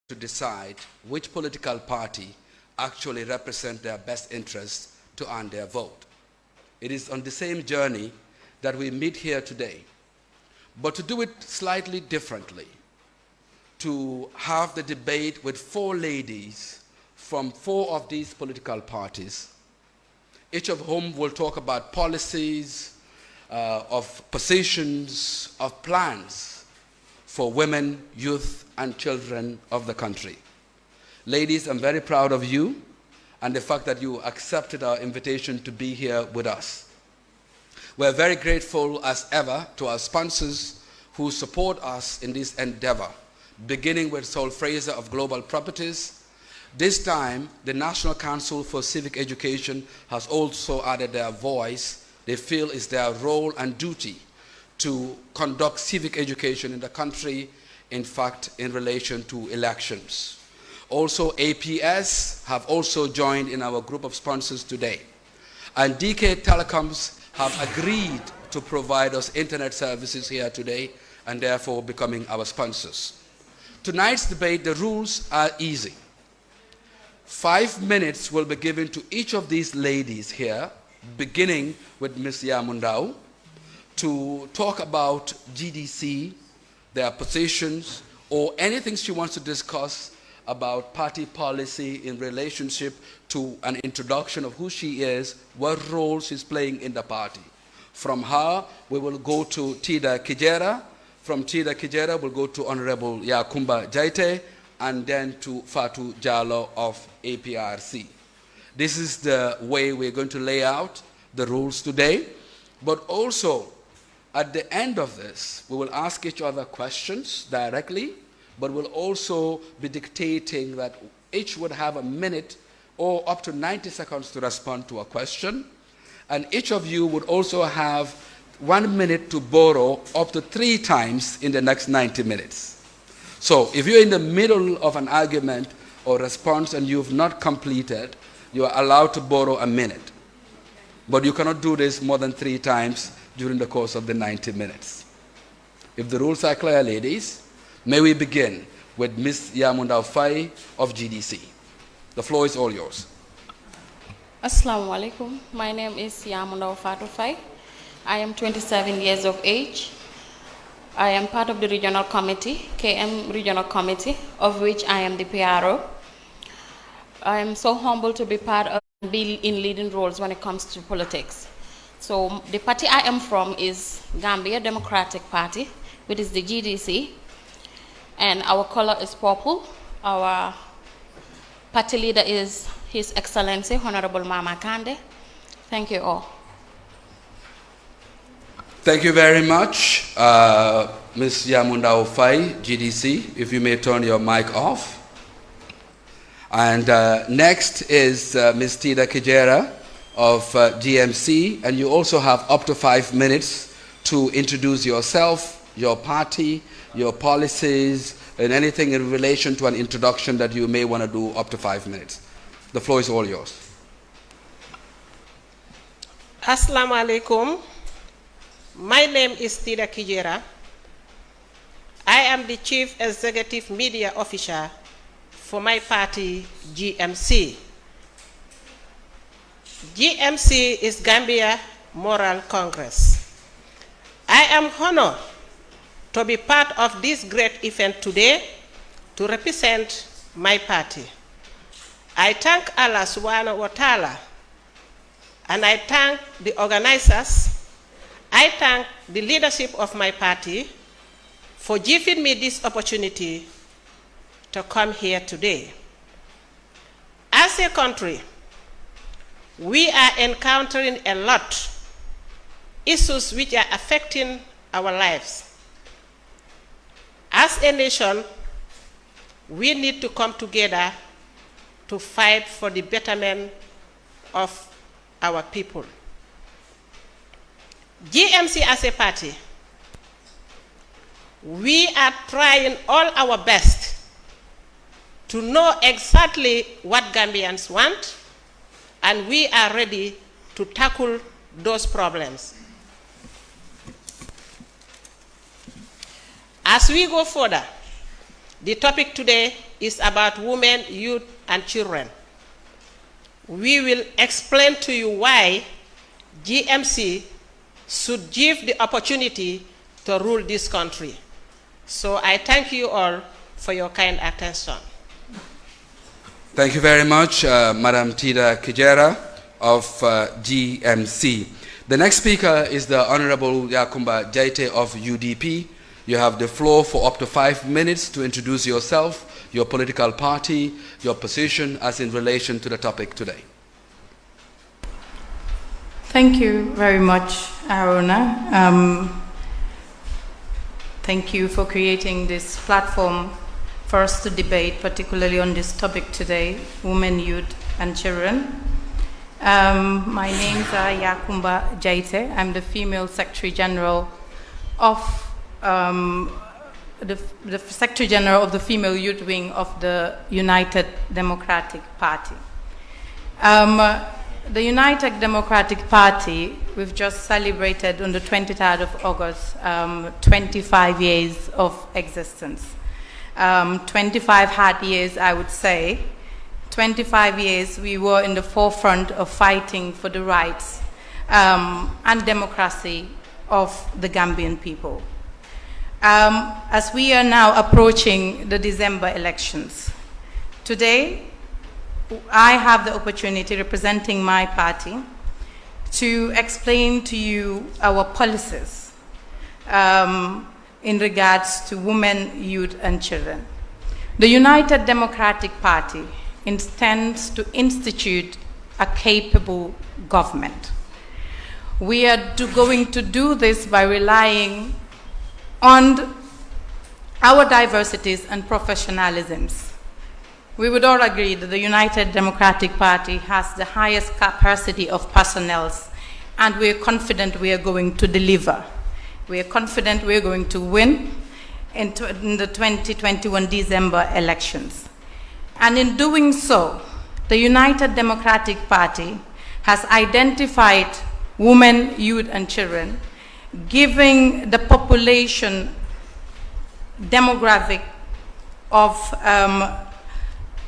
to decide which political party actually represents their best interests to earn their vote. It is on the same journey that we meet here today, but to do it slightly differently, to have the debate with 4 ladies from 4 of these political parties, each of whom will talk about policies, of positions, of plans for women, youth, and children of the country. Ladies, I'm very proud of you and the fact that you accepted our invitation to be here with us. We're very grateful as ever to our sponsors who support us in this endeavor, beginning with Saul Fraser of Global Properties. This time, the National Council for Civic Education has also added their voice. They feel it's their role and duty to conduct civic education in the country, in fact, in relation to elections. Also, APS have also joined in our group of sponsors today. And DK Telecoms have agreed to provide us internet services here today and therefore becoming our sponsors. Tonight's debate, the rules are easy. 5 minutes will be given to each of these ladies here, beginning with Ms. Yamundao, to talk about GDC, their positions, or anything she wants to discuss about party policy in relationship to an introduction of who she is, what role she's playing in the party. From her, we will go to Tida Kijera. From Tida Kijera, we'll go to Honorable Yakumba Jaite, and then to Fatu Jallo of APRC. This is the way we're going to lay out the rules today. But also, at the end of this, we will ask each other questions directly, but we'll also be dictating that each would have a minute or up to 90 seconds to respond to a question. And each of you would also have 1 minute to borrow up to 3 times in the next 90 minutes. So if you're in the middle of an argument or response and you've not completed, you are allowed to borrow a minute. But you cannot do this more than 3 times during the course of the 90 minutes. If the rules are clear, ladies, may we begin with Ms. Yamundao Fai of GDC. The floor is all yours. Assalamu alaikum. My name is Yamundao Fatou Fai. I am 27 years of age. I am part of the regional committee, KM Regional Committee, of which I am the PRO. I am so humbled to be part of be in leading roles when it comes to politics. So the party I am from is Gambia Democratic Party, which is the GDC, and our color is purple. Our party leader is His Excellency Honorable Mama Kande. Thank you all. Thank you very much, Ms. Yamundao Fai, GDC. If you may turn your mic off. And next is Ms. Tida Kijera of GMC, and you also have up to 5 minutes to introduce yourself, your party, your policies, and anything in relation to an introduction that you may want to do up to 5 minutes. The floor is all yours. Assalamu alaikum. My name is Tida Kijera. I am the Chief Executive Media Officer for my party, GMC. GMC is Gambia Moral Congress. I am honored to be part of this great event today to represent my party. I thank Allah subhanahu wa ta'ala, and I thank the organizers. I thank the leadership of my party for giving me this opportunity to come here today. As a country, we are encountering a lot issues which are affecting our lives. As a nation, we need to come together to fight for the betterment of our people. GMC as a party, we are trying all our best to know exactly what Gambians want, and we are ready to tackle those problems. As we go further, the topic today is about women, youth, and children. We will explain to you why GMC should give the opportunity to rule this country. So I thank you all for your kind attention. Thank you very much, Madam Tida Kijera of GMC. The next speaker is the Honorable Yakumba Jaite of UDP. You have the floor for up to 5 minutes to introduce yourself, your political party, your position as in relation to the topic today. Thank you very much, Aruna. Thank you for creating this platform for us to debate, particularly on this topic today, women, youth, and children. My names are Yakumba Jaite. I'm the Female Secretary General of the Secretary General of the Female Youth Wing of the United Democratic Party. The United Democratic Party, we've just celebrated on the 23rd of August, 25 years of existence. 25 hard years, I would say. 25 years we were in the forefront of fighting for the rights and democracy of the Gambian people. As we are now approaching the December elections, today I have the opportunity, representing my party, to explain to you our policies in regards to women, youth, and children. The United Democratic Party intends to institute a capable government. We are going to do this by relying on our diversities and professionalisms. We would all agree that the United Democratic Party has the highest capacity of personnel, and we are confident we are going to deliver. We are confident we are going to win in the 2021 December elections. And in doing so, the United Democratic Party has identified women, youth, and children, giving the population demographic of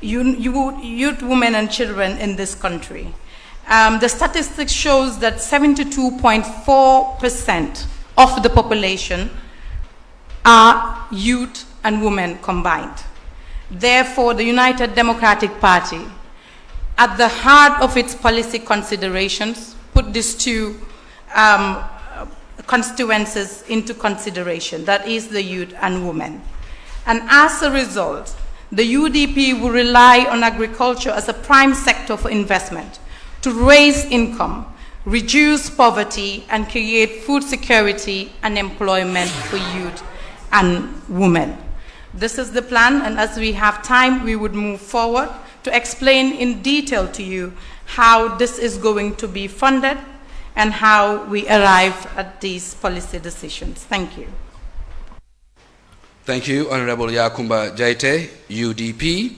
youth, women, and children in this country. The statistics shows that 72.4% of the population are youth and women combined. Therefore, the United Democratic Party, at the heart of its policy considerations, put these two constituencies into consideration, that is the youth and women. And as a result, the UDP will rely on agriculture as a prime sector for investment to raise income, reduce poverty, and create food security and employment for youth and women. This is the plan, and as we have time, we would move forward to explain in detail to you how this is going to be funded and how we arrive at these policy decisions. Thank you. Thank you, Honorable Yakumba Jaite, UDP.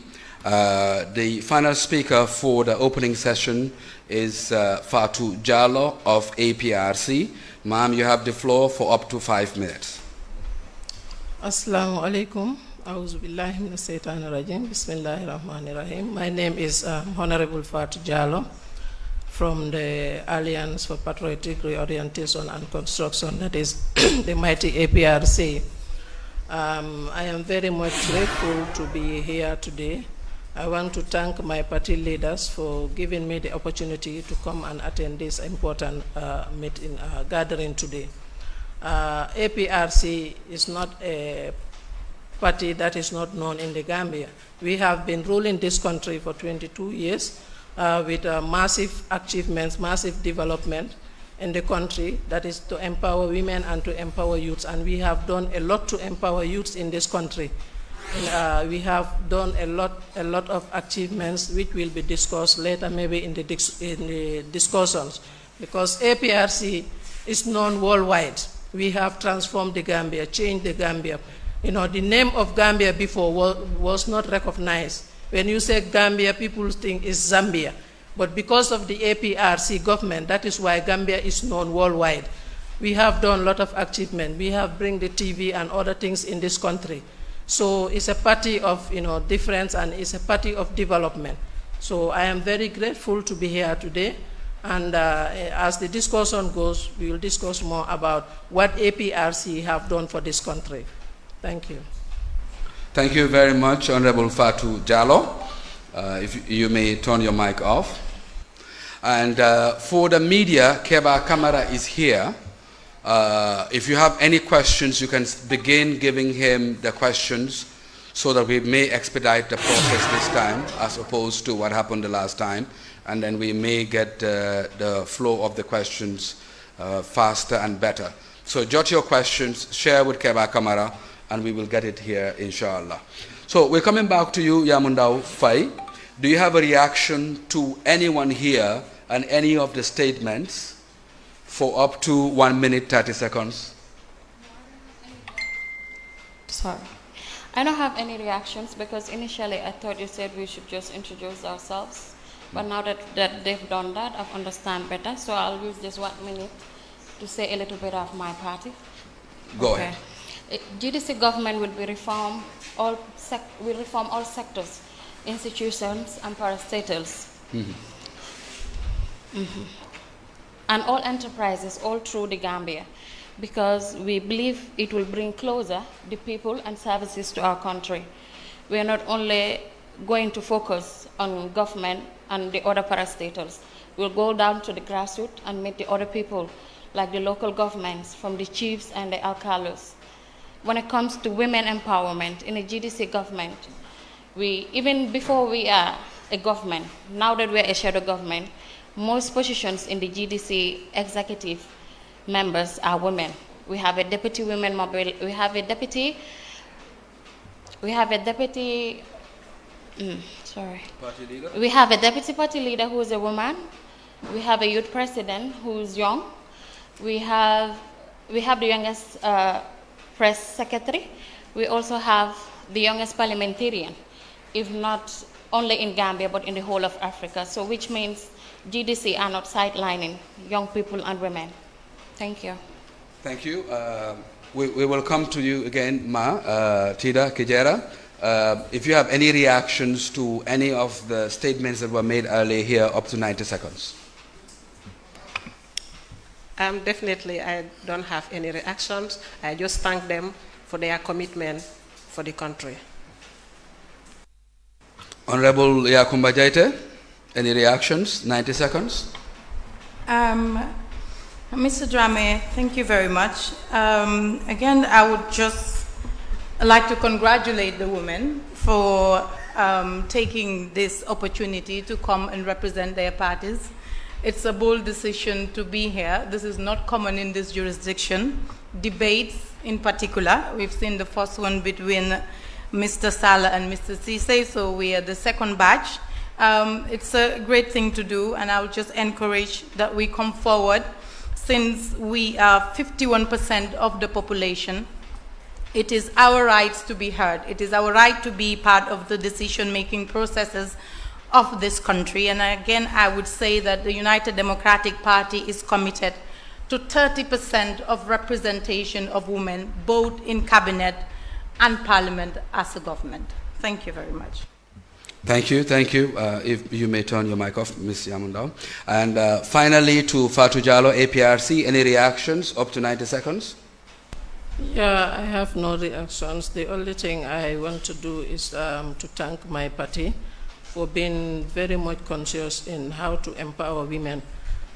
The final speaker for the opening session is Fatou Jallo of APRC. Ma'am, you have the floor for up to 5 minutes. Assalamu alaikum. Auzu billahi minash shaitanir rajim. Bismillahir rahmanir rahim. My name is Honorable Fatou Jallo from the Alliance for Patriotic Reorientation and Construction, that is the mighty APRC. I am very much grateful to be here today. I want to thank my party leaders for giving me the opportunity to come and attend this important meeting, gathering today. APRC is not a party that is not known in the Gambia. We have been ruling this country for 22 years with massive achievements, massive development in the country, that is to empower women and to empower youths. And we have done a lot to empower youths in this country. And, we have done a lot of achievements which will be discussed later, maybe in the discussions, because APRC is known worldwide. We have transformed the Gambia, changed the Gambia. You know, the name of Gambia before was not recognized. When you say Gambia, people think it's Zambia. But because of the APRC government, that is why Gambia is known worldwide. We have done a lot of achievement. We have bring the TV and other things in this country. So it's a party of difference, and it's a party of development. So I am very grateful to be here today. And as the discussion goes, we will discuss more about what APRC have done for this country. Thank you. Thank you very much, Honorable Fatou Jallow. If you may turn your mic off. And for the media, Keba Kamara is here. If you have any questions, you can begin giving him the questions so that we may expedite the process this time as opposed to what happened the last time. And then we may get the flow of the questions faster and better. So jot your questions, share with Keba Kamara, and we will get it here, inshallah. So we're coming back to you, Yamundao Faye. Do you have a reaction to anyone here and any of the statements for up to 1 minute, 30 seconds? Sorry. I don't have any reactions because initially I thought you said we should just introduce ourselves. But now that they've done that, I've understand better. So I'll use just 1 minute to say a little bit of my party. Go ahead. GDC government will be reform all sectors, institutions, and parastatals. And all enterprises all through the Gambia, because we believe it will bring closer the people and services to our country. We are not only going to focus on government and the other parastatals. We'll go down to the grassroots and meet the other people, like the local governments, from the chiefs and the alcalos. When it comes to women empowerment in the GDC government, even before we are a government, now that we are a shadow government, most positions in the GDC executive members are women. We have a deputy women mobile. We have a deputy Party leader? We have a deputy party leader who is a woman. We have a youth president who is young. We have the youngest press secretary. We also have the youngest parliamentarian, if not only in Gambia but in the whole of Africa. So which means GDC are not sidelining young people and women. Thank you. Thank you. We will come to you again, Tida Kijera. If you have any reactions to any of the statements that were made earlier here, up to 90 seconds. Definitely, I don't have any reactions. I just thank them for their commitment for the country. Honorable Yakumba Jaite, any reactions? 90 seconds. Mr. Drame, thank you very much. Again, I would just like to congratulate the women for taking this opportunity to come and represent their parties. It's a bold decision to be here. This is not common in this jurisdiction. Debates in particular, we've seen the first one between Mr. Sala and Mr. Cisse, so we are the second batch. It's a great thing to do, and I would just encourage that we come forward. Since we are 51% of the population, it is our right to be heard. It is our right to be part of the decision-making processes of this country. And again, I would say that the United Democratic Party is committed to 30% of representation of women, both in cabinet and parliament as a government. Thank you very much. Thank you, thank you. If you may turn your mic off, Ms. Yamundao. And finally, to Fatou Jallow, APRC, any reactions up to 90 seconds? Yeah, I have no reactions. The only thing I want to do is to thank my party for being very much conscious in how to empower women.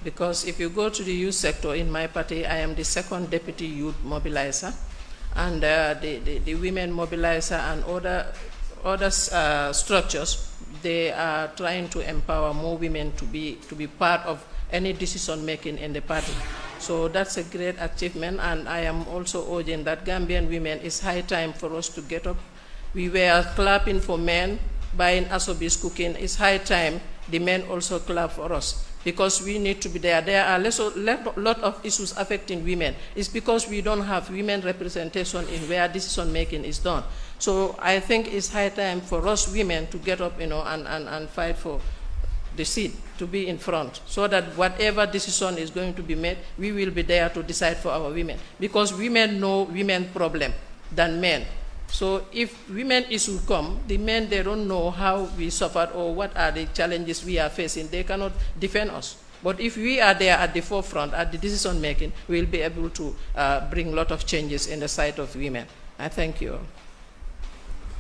Because if you go to the youth sector in my party, I am the second deputy youth mobilizer, and the women mobilizer and other structures, they are trying to empower more women to be part of any decision making in the party. So that's a great achievement, and I am also urging that Gambian women, it's high time for us to get up. We were clapping for men, buying Asobi's cooking. It's high time the men also clap for us, because we need to be there. There are a lot of issues affecting women. It's because we don't have women representation in where decision making is done. So I think it's high time for us women to get up, and fight for the seat, to be in front, so that whatever decision is going to be made, we will be there to decide for our women. Because women know women problem than men. So if women issue come, the men, they don't know how we suffered or what are the challenges we are facing. They cannot defend us. But if we are there at the forefront, at the decision making, we'll be able to bring a lot of changes in the sight of women. I thank you.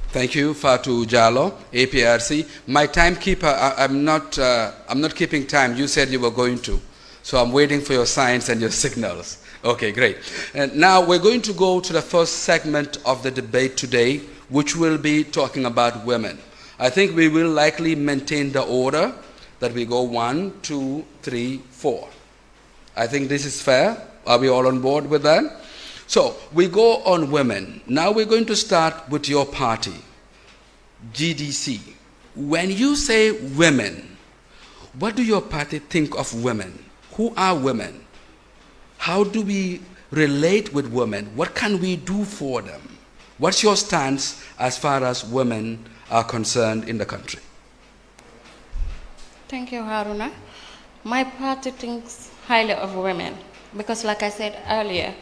Thank you, Fatou Jallo, APRC. My timekeeper, I'm not keeping time. You said you were going to. So I'm waiting for your signs and your signals. Okay, great. And now we're going to go to the first segment of the debate today, which will be talking about women. I think we will likely maintain the order that we go 1, 2, 3, 4. I think this is fair. Are we all on board with that? So we go on women. Now we're going to start with your party, GDC. When you say women, what do your party think of women? Who are women? How do we relate with women? What can we do for them? What's your stance as far as women are concerned in the country? Thank you, Haruna. My party thinks highly of women because, like I said earlier,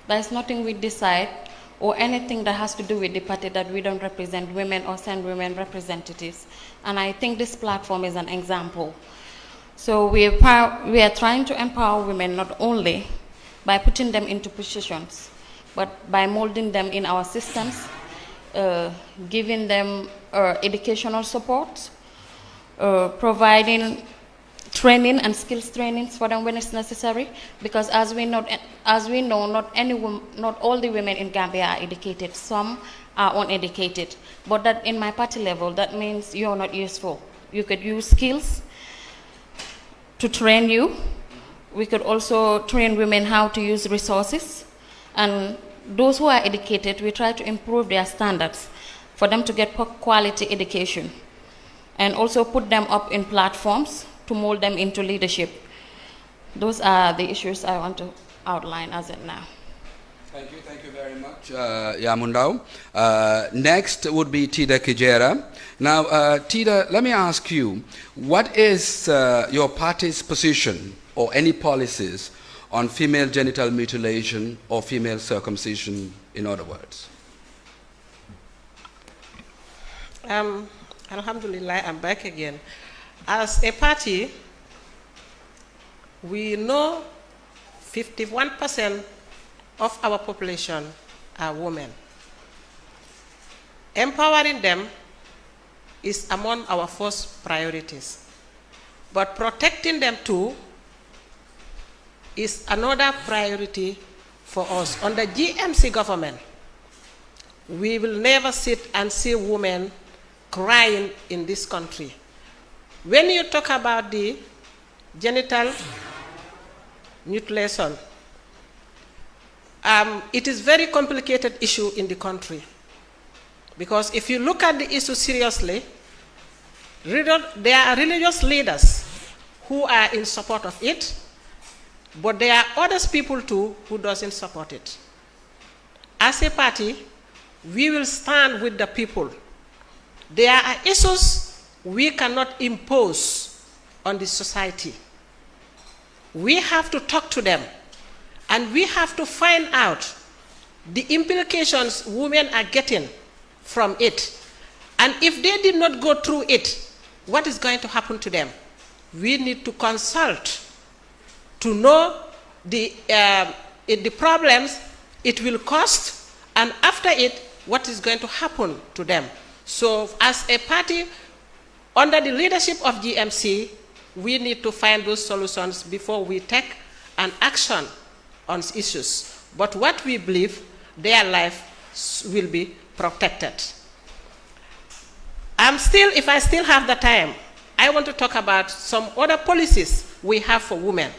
there's nothing we decide or anything that has to do with the party that we don't represent women or send women representatives. And I think this platform is an example. So we are trying to empower women not only by putting them into positions, but by molding them in our systems, giving them educational support, providing training and skills trainings for them when it's necessary, because as we know, not all the women in Gambia are educated. Some are uneducated. But that in my party level, that means you're not useful. You could use skills to train you. We could also train women how to use resources. And those who are educated, we try to improve their standards for them to get quality education, and also put them up in platforms to mold them into leadership. Those are the issues I want to outline as of now. Thank you very much, Yamundao. Next would be Tida Kijera. Now, Tida, let me ask you, what is your party's position or any policies on female genital mutilation or female circumcision, in other words? Alhamdulillah, I'm back again. As a party, we know 51% of our population are women. Empowering them is among our first priorities. But protecting them too is another priority for us. Under GMC government, we will never sit and see women crying in this country. When you talk about the genital mutilation, it is a very complicated issue in the country. Because if you look at the issue seriously, there are religious leaders who are in support of it, but there are other people too who doesn't support it. As a party, we will stand with the people. There are issues we cannot impose on the society. We have to talk to them, and we have to find out the implications women are getting from it. And if they did not go through it, what is going to happen to them? We need to consult to know the problems it will cost, and after it, what is going to happen to them. So as a party, under the leadership of GMC, we need to find those solutions before we take an action on issues. But what we believe, their life will be protected. If I still have the time, I want to talk about some other policies we have for women.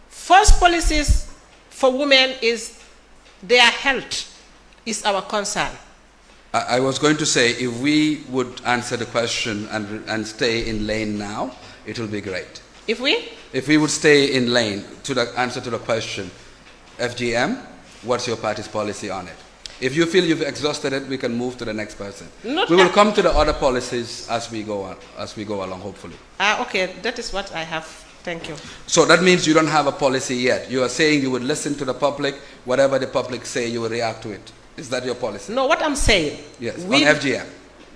First policies for women is their health is our concern. I was going to say, if we would answer the question and stay in lane now, it will be great. If we? If we would stay in lane to the answer to the question, FGM, what's your party's policy on it? If you feel you've exhausted it, we can move to the next person. We will come to the other policies as we go along, hopefully. Okay, that is what I have. Thank you. So that means you don't have a policy yet. You are saying you would listen to the public, whatever the public say, you will react to it. Is that your policy? No, what I'm saying. Yes, on FGM.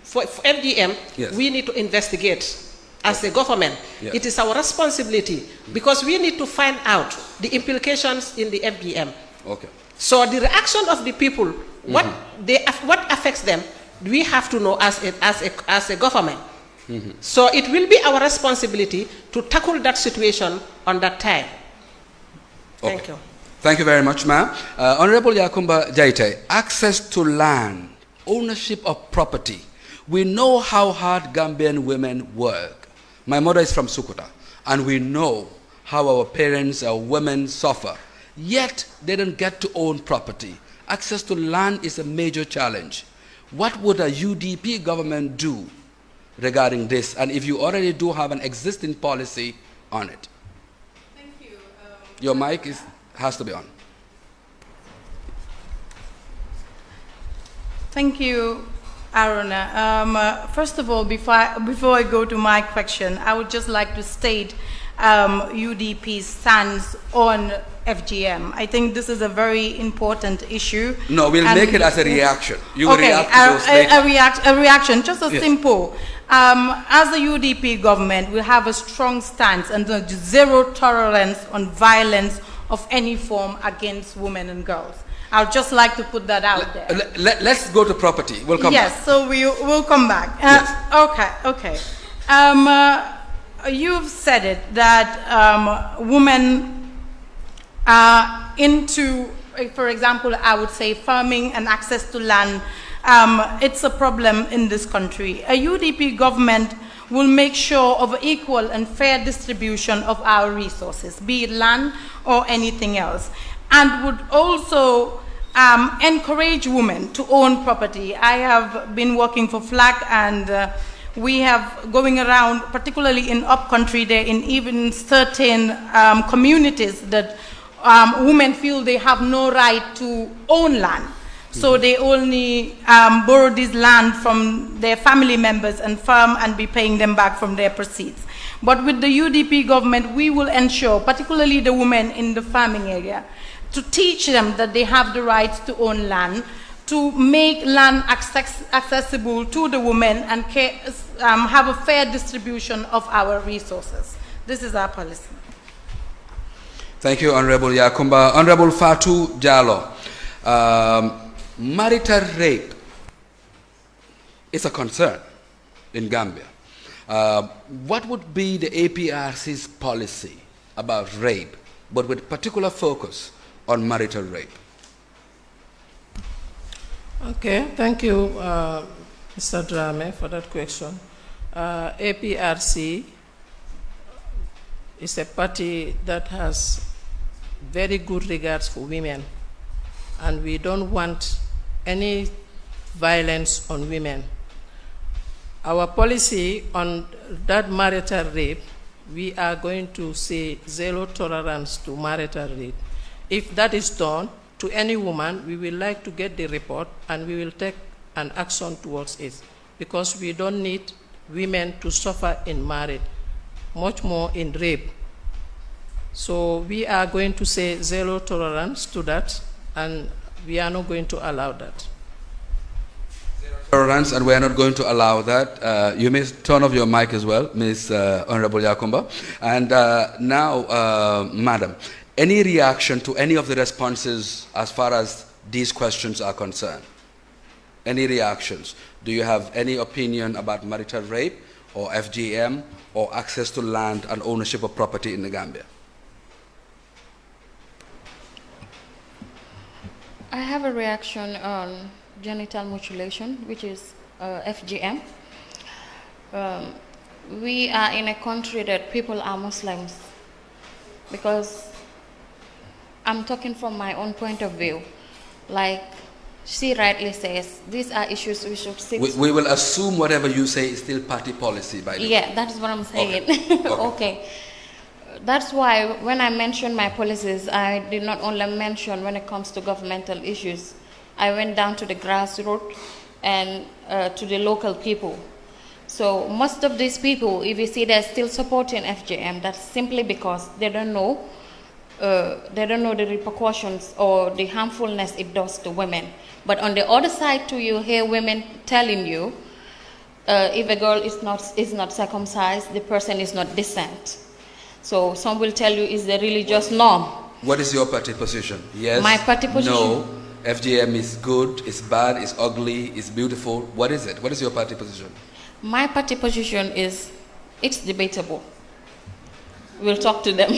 For FGM, yes, we need to investigate as a government. Yes. It is our responsibility because we need to find out the implications in the FGM. Okay. So the reaction of the people, what affects them, we have to know as a government. So it will be our responsibility to tackle that situation on that time. Okay. Thank you. Thank you very much, ma'am. Honorable Yakumba Jaite, access to land, ownership of property. We know how hard Gambian women work. My mother is from Sukuta, and we know how our parents, our women suffer. Yet, they don't get to own property. Access to land is a major challenge. What would a UDP government do regarding this? And if you already do have an existing policy on it. Thank you. Your mic has to be on. Thank you, Aruna. First of all, before I go to my question, I would just like to state UDP's stance on FGM. I think this is a very important issue. No, we'll make it as a reaction. You will react to those later. A reaction, just as simple. As the UDP government, we have a strong stance and zero tolerance on violence of any form against women and girls. I'd just like to put that out there. Let's go to property. We'll come back. Yes, so we'll come back. Yes. Okay. You've said it that women are into, for example, I would say farming and access to land. It's a problem in this country. A UDP government will make sure of equal and fair distribution of our resources, be it land or anything else, and would also encourage women to own property. I have been working for FLAC, and we have going around, particularly in upcountry, there in even certain communities that women feel they have no right to own land. So they only borrow this land from their family members and farm and be paying them back from their proceeds. But with the UDP government, we will ensure, particularly the women in the farming area, to teach them that they have the right to own land, to make land accessible to the women, and have a fair distribution of our resources. This is our policy. Thank you, Honorable Yakumba. Honorable Fatou Jallow. Marital rape is a concern in Gambia. What would be the APRC's policy about rape, but with particular focus on marital rape? Okay, thank you, Mr. Drame, for that question. APRC is a party that has very good regards for women, and we don't want any violence on women. Our policy on that marital rape, we are going to say zero tolerance to marital rape. If that is done to any woman, we will like to get the report and we will take an action towards it, because we don't need women to suffer in marriage, much more in rape. So we are going to say zero tolerance to that, and we are not going to allow that. Zero tolerance, and we are not going to allow that. You may turn off your mic as well, Ms. Honorable Yakumba. And now, Madam, any reaction to any of the responses as far as these questions are concerned? Any reactions? Do you have any opinion about marital rape or FGM or access to land and ownership of property in the Gambia? I have a reaction on genital mutilation, which is FGM. We are in a country that people are Muslims, because I'm talking from my own point of view. Like she rightly says, these are issues we should seek. We will assume whatever you say is still party policy, by the way. Yeah, that's what I'm saying. Okay. Okay. That's why when I mentioned my policies, I did not only mention when it comes to governmental issues. I went down to the grassroots and to the local people. So most of these people, if you see they're still supporting FGM, that's simply because they don't know they don't know the repercussions or the harmfulness it does to women. But on the other side too, you hear women telling you, if a girl is not circumcised, the person is not decent. So some will tell you it's the religious norm. What is your party position? Yes, my party position? No, FGM is good, it's bad, it's ugly, it's beautiful. What is it? What is your party position? My party position is, it's debatable. We'll talk to them.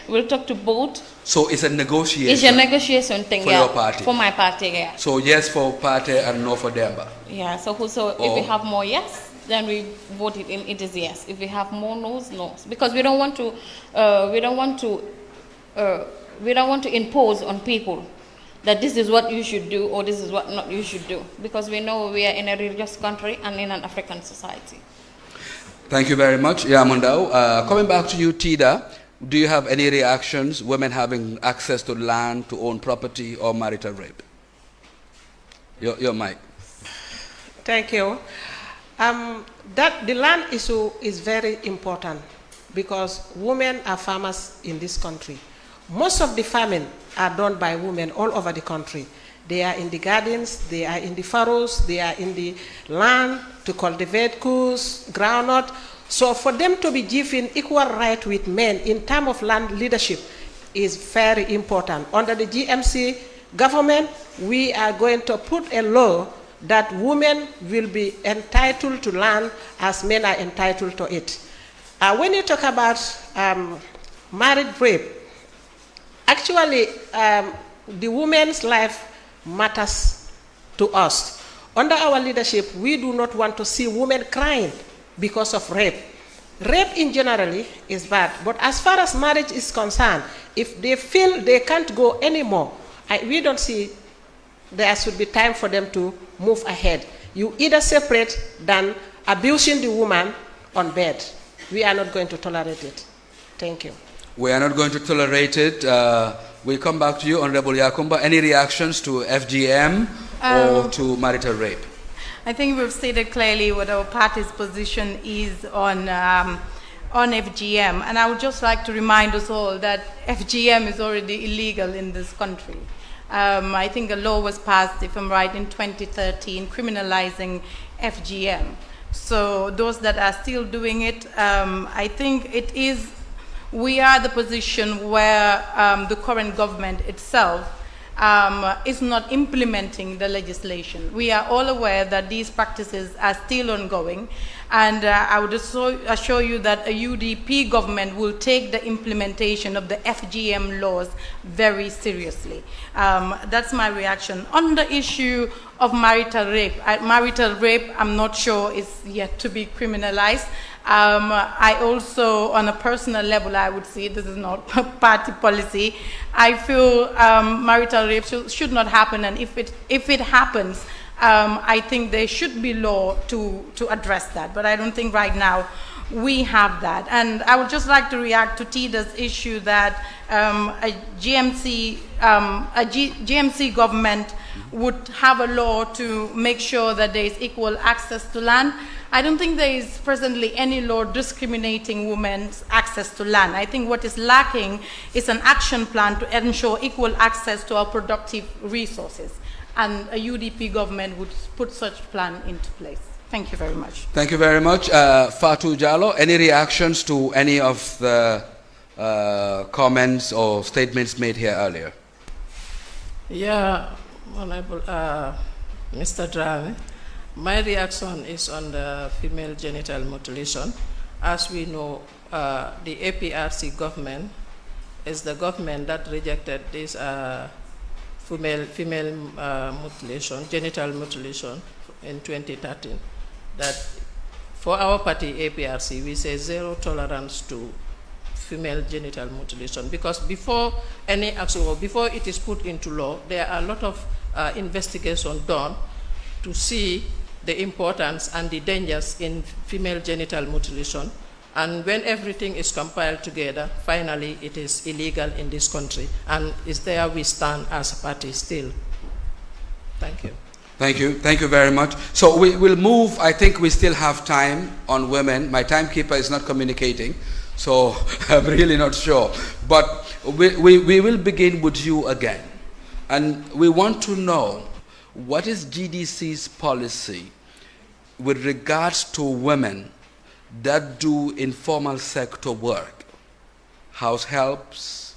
We'll talk to both. So it's a negotiation? It's a negotiation thing, for yeah. Your party? For my party, yeah. So yes for party and no for Demba? Yeah, so if we have more yes, then we vote it in, it is yes. If we have more no's, no's. Because we don't want to impose on people that this is what you should do or this is what not you should do. Because we know we are in a religious country and in an African society. Thank you very much, Yamundao. Coming back to you, Tida, do you have any reactions, women having access to land, to own property, or marital rape? Your mic. Thank you. The land issue is very important because women are farmers in this country. Most of the farming are done by women all over the country. They are in the gardens, they are in the furrows, they are in the land to cultivate coos, groundnut. So for them to be given equal right with men in terms of land leadership is very important. Under the GMC government, we are going to put a law that women will be entitled to land as men are entitled to it. When you talk about married rape, actually the woman's life matters to us. Under our leadership, we do not want to see women crying because of rape. Rape in generally is bad, but as far as marriage is concerned, if they feel they can't go anymore, we don't see there should be time for them to move ahead. You either separate than abusing the woman on bed. We are not going to tolerate it. Thank you. We are not going to tolerate it. We'll come back to you, Honorable Yakumba. Any reactions to FGM or to marital rape? I think we've stated clearly what our party's position is on FGM. And I would just like to remind us all that FGM is already illegal in this country. I think a law was passed, if I'm right, in 2013, criminalizing FGM. So those that are still doing it, I think we are the position where the current government itself is not implementing the legislation. We are all aware that these practices are still ongoing, and I would assure you that a UDP government will take the implementation of the FGM laws very seriously. That's my reaction. On the issue of marital rape, I'm not sure is yet to be criminalized. I also, on a personal level, I would say this is not party policy. I feel marital rape should not happen, and if it happens, I think there should be law to address that. But I don't think right now we have that. And I would just like to react to Tida's issue that a GMC government would have a law to make sure that there is equal access to land. I don't think there is presently any law discriminating women's access to land. I think what is lacking is an action plan to ensure equal access to our productive resources. And a UDP government would put such plan into place. Thank you very much. Thank you very much. Fatou Jallow, any reactions to any of the comments or statements made here earlier? Yeah, Honorable Mr. Drame, my reaction is on the female genital mutilation. As we know, the APRC government is the government that rejected this female mutilation, genital mutilation in 2013. That for our party APRC, we say zero tolerance to female genital mutilation, because before any action or before it is put into law, there are a lot of investigation done to see the importance and the dangers in female genital mutilation. And when everything is compiled together, finally it is illegal in this country. And is there we stand as a party still. Thank you. Thank you. Thank you very much. So we will move. I think we still have time on women. My timekeeper is not communicating. So I'm really not sure. But we will begin with you again. And we want to know, what is GDC's policy with regards to women that do informal sector work? House helps,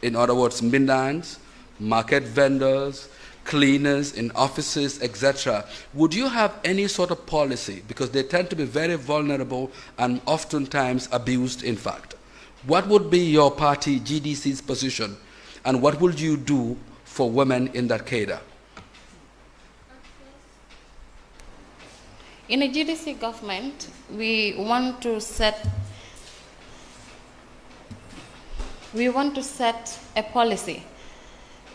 in other words, midnights, market vendors, cleaners in offices, etc. Would you have any sort of policy? Because they tend to be very vulnerable and oftentimes abused, in fact. What would be your party, GDC's position, and what would you do for women in that cadre? In a GDC government, we want to set a policy,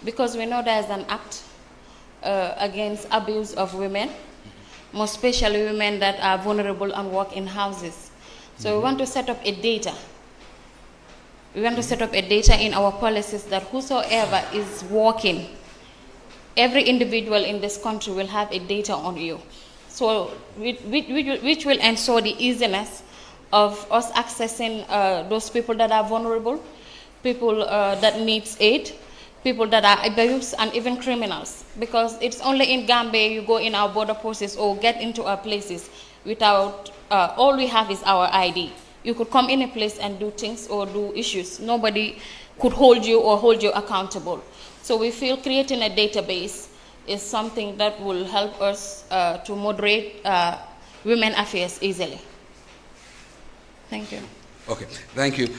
because we know there's an act against abuse of women, most especially women that are vulnerable and work in houses. So we want to set up a data. We want to set up a data in our policies that whosoever is working, every individual in this country will have a data on you. So which will ensure the easiness of us accessing those people that are vulnerable, people that needs aid, people that are abused, and even criminals. Because it's only in Gambia you go in our border posts or get into our places without, all we have is our ID. You could come in a place and do things or do issues. Nobody could hold you or hold you accountable. So we feel creating a database is something that will help us to moderate women affairs easily. Thank you. Okay, thank you.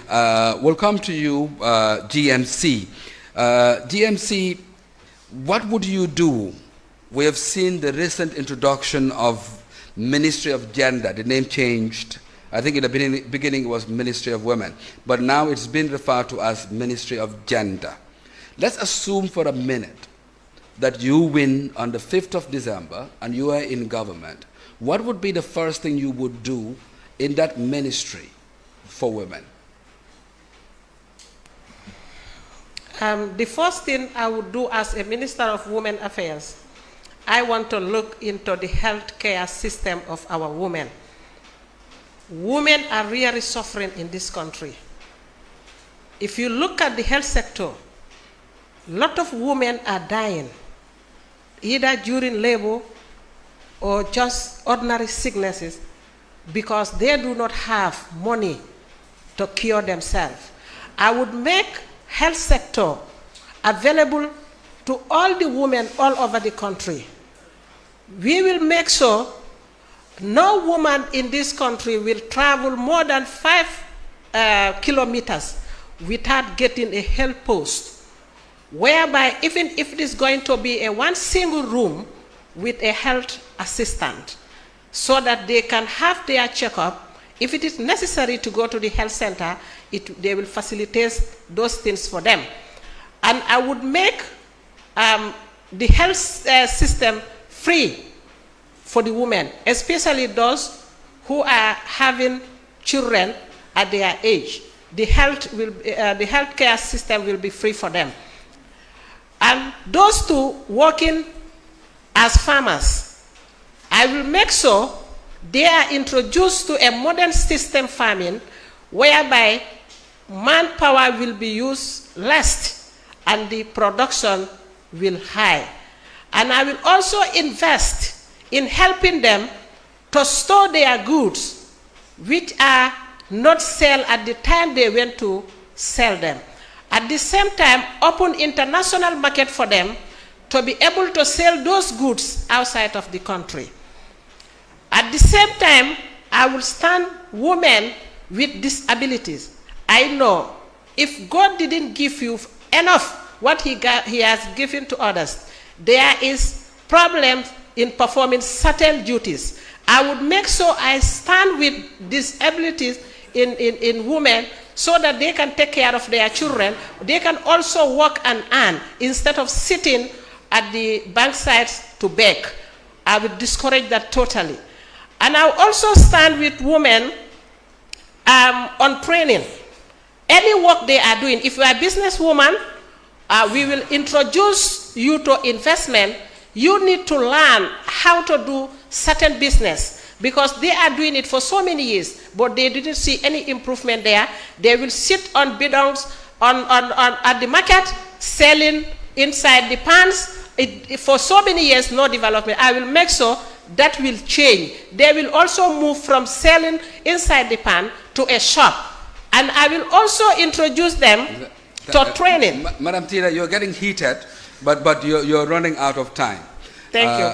We'll come to you, GMC. GMC, what would you do? We have seen the recent introduction of Ministry of Gender. The name changed. I think in the beginning it was Ministry of Women, but now it's been referred to as Ministry of Gender. Let's assume for a minute that you win on the 5th of December and you are in government. What would be the first thing you would do in that ministry for women? The first thing I would do as a Minister of Women Affairs, I want to look into the health care system of our women. Women are really suffering in this country. If you look at the health sector, a lot of women are dying, either during labor or just ordinary sicknesses, because they do not have money to cure themselves. I would make health sector available to all the women all over the country. We will make sure no woman in this country will travel more than 5 kilometers without getting a health post, whereby even if it is going to be a one single room with a health assistant, so that they can have their checkup. If it is necessary to go to the health center, they will facilitate those things for them. And I would make the health system free for the women, especially those who are having children at their age. The health care system will be free for them. And those two working as farmers, I will make sure they are introduced to a modern system farming whereby manpower will be used less and the production will high. And I will also invest in helping them to store their goods, which are not sell at the time they went to sell them. At the same time, open international market for them to be able to sell those goods outside of the country. At the same time, I will stand women with disabilities. I know if God didn't give you enough what he has given to others, there is problems in performing certain duties. I would make sure I stand with disabilities in women so that they can take care of their children. They can also work and earn instead of sitting at the bank sides to beg. I would discourage that totally. And I will also stand with women on training. Any work they are doing, if you are a businesswoman, we will introduce you to investment. You need to learn how to do certain business. because they are doing it for so many years, but they didn't see any improvement there. They will sit on bidons at the market, selling inside the pans. For so many years, no development. I will make sure that will change. They will also move from selling inside the pan to a shop. And I will also introduce them to training. Madam Tira, you're getting heated, but you're running out of time. Thank you.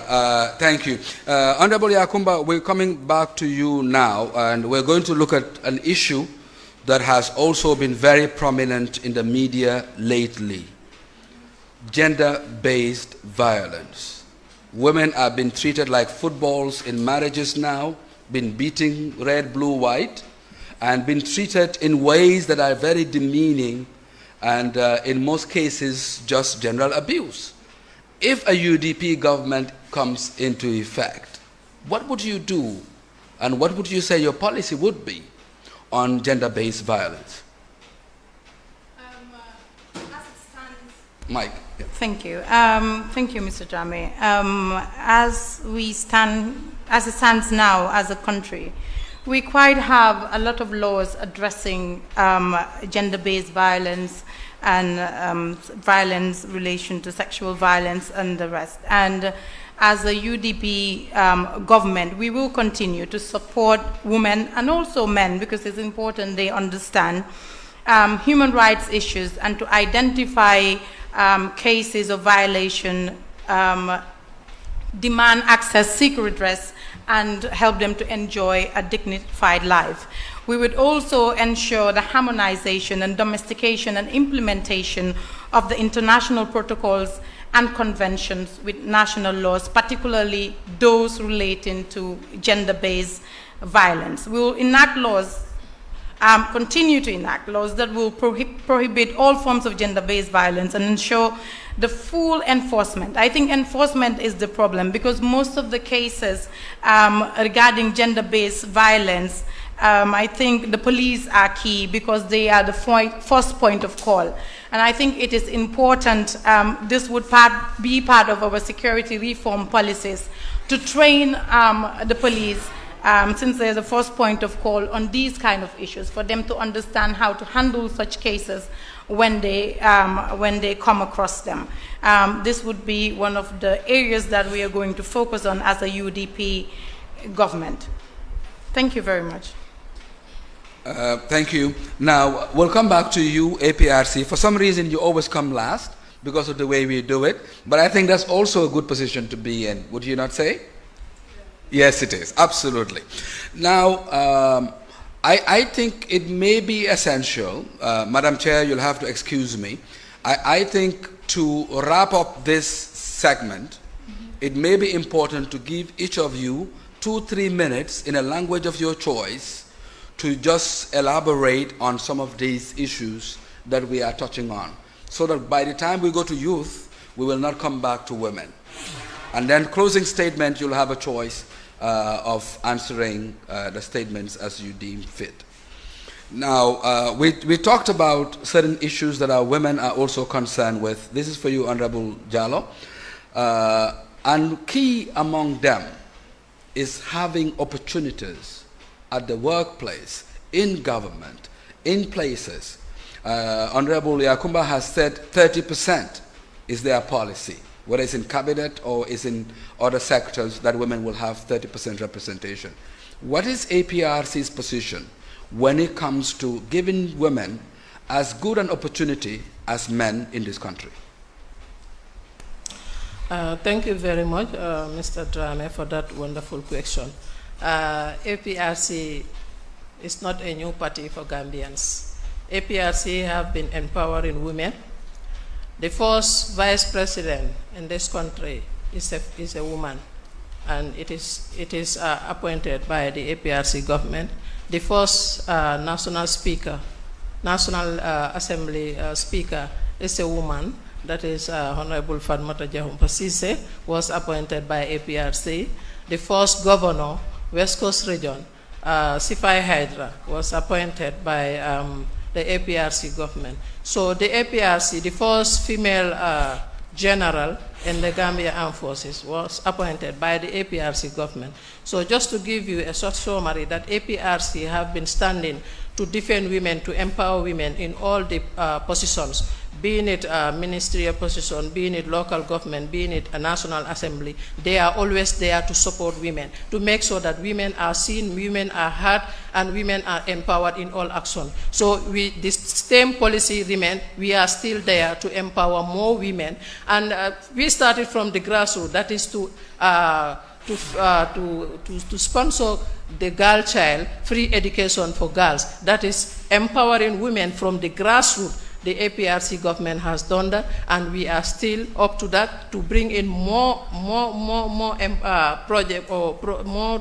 Thank you. Honorable Yakumba, we're coming back to you now, and we're going to look at an issue that has also been very prominent in the media lately: gender-based violence. Women are being treated like footballs in marriages now, been beating red, blue, white, and been treated in ways that are very demeaning and in most cases just general abuse. If a UDP government comes into effect, what would you do and what would you say your policy would be on gender-based violence? As it stands, Mike. Yeah. Thank you. Thank you, Mr. Jame. As it stands now as a country, we quite have a lot of laws addressing gender-based violence and violence in relation to sexual violence and the rest. And as a UDP government, we will continue to support women and also men, because it's important they understand human rights issues and to identify cases of violation, demand access, seek redress, and help them to enjoy a dignified life. We would also ensure the harmonization and domestication and implementation of the international protocols and conventions with national laws, particularly those relating to gender-based violence. We will enact laws, continue to enact laws that will prohibit all forms of gender-based violence and ensure the full enforcement. I think enforcement is the problem, because most of the cases regarding gender-based violence, I think the police are key, because they are the first point of call. And I think it is important, this would be part of our security reform policies, to train the police, since they're the first point of call on these kind of issues, for them to understand how to handle such cases when they come across them. This would be one of the areas that we are going to focus on as a UDP government. Thank you very much. Thank you. Now, we'll come back to you, APRC. For some reason, you always come last because of the way we do it, but I think that's also a good position to be in. Would you not say? Yes, it is. Absolutely. Now, I think it may be essential, Madam Chair, you'll have to excuse me. I think to wrap up this segment, it may be important to give each of you 2-3 minutes in a language of your choice to just elaborate on some of these issues that we are touching on, so that by the time we go to youth, we will not come back to women. And then closing statement, you'll have a choice of answering the statements as you deem fit. Now, we talked about certain issues that our women are also concerned with. This is for you, Honorable Jallo. And key among them is having opportunities at the workplace, in government, in places. Honorable Yakumba has said 30% is their policy, whether it's in cabinet or is in other sectors, that women will have 30% representation. What is APRC's position when it comes to giving women as good an opportunity as men in this country? Thank you very much, Mr. Drame, for that wonderful question. APRC is not a new party for Gambians. APRC have been empowering women. The first vice president in this country is a woman, and it is appointed by the APRC government. The first National Assembly speaker is a woman, that is Honorable Fatmata Jahumpa Sise, was appointed by APRC. The first governor, West Coast Region, Sifai Hydra, was appointed by the APRC government. So the APRC, the first female general in the Gambia Armed Forces was appointed by the APRC government. So just to give you a short summary, that APRC have been standing to defend women, to empower women in all the positions, being it a ministerial position, being it local government, being it a national assembly. They are always there to support women, to make sure that women are seen, women are heard, and women are empowered in all action. So this same policy remain. We are still there to empower more women, and we started from the grassroots. That is to sponsor the girl child free education for girls. That is empowering women from the grassroots. The APRC government has done that, and we are still up to that to bring in more project or more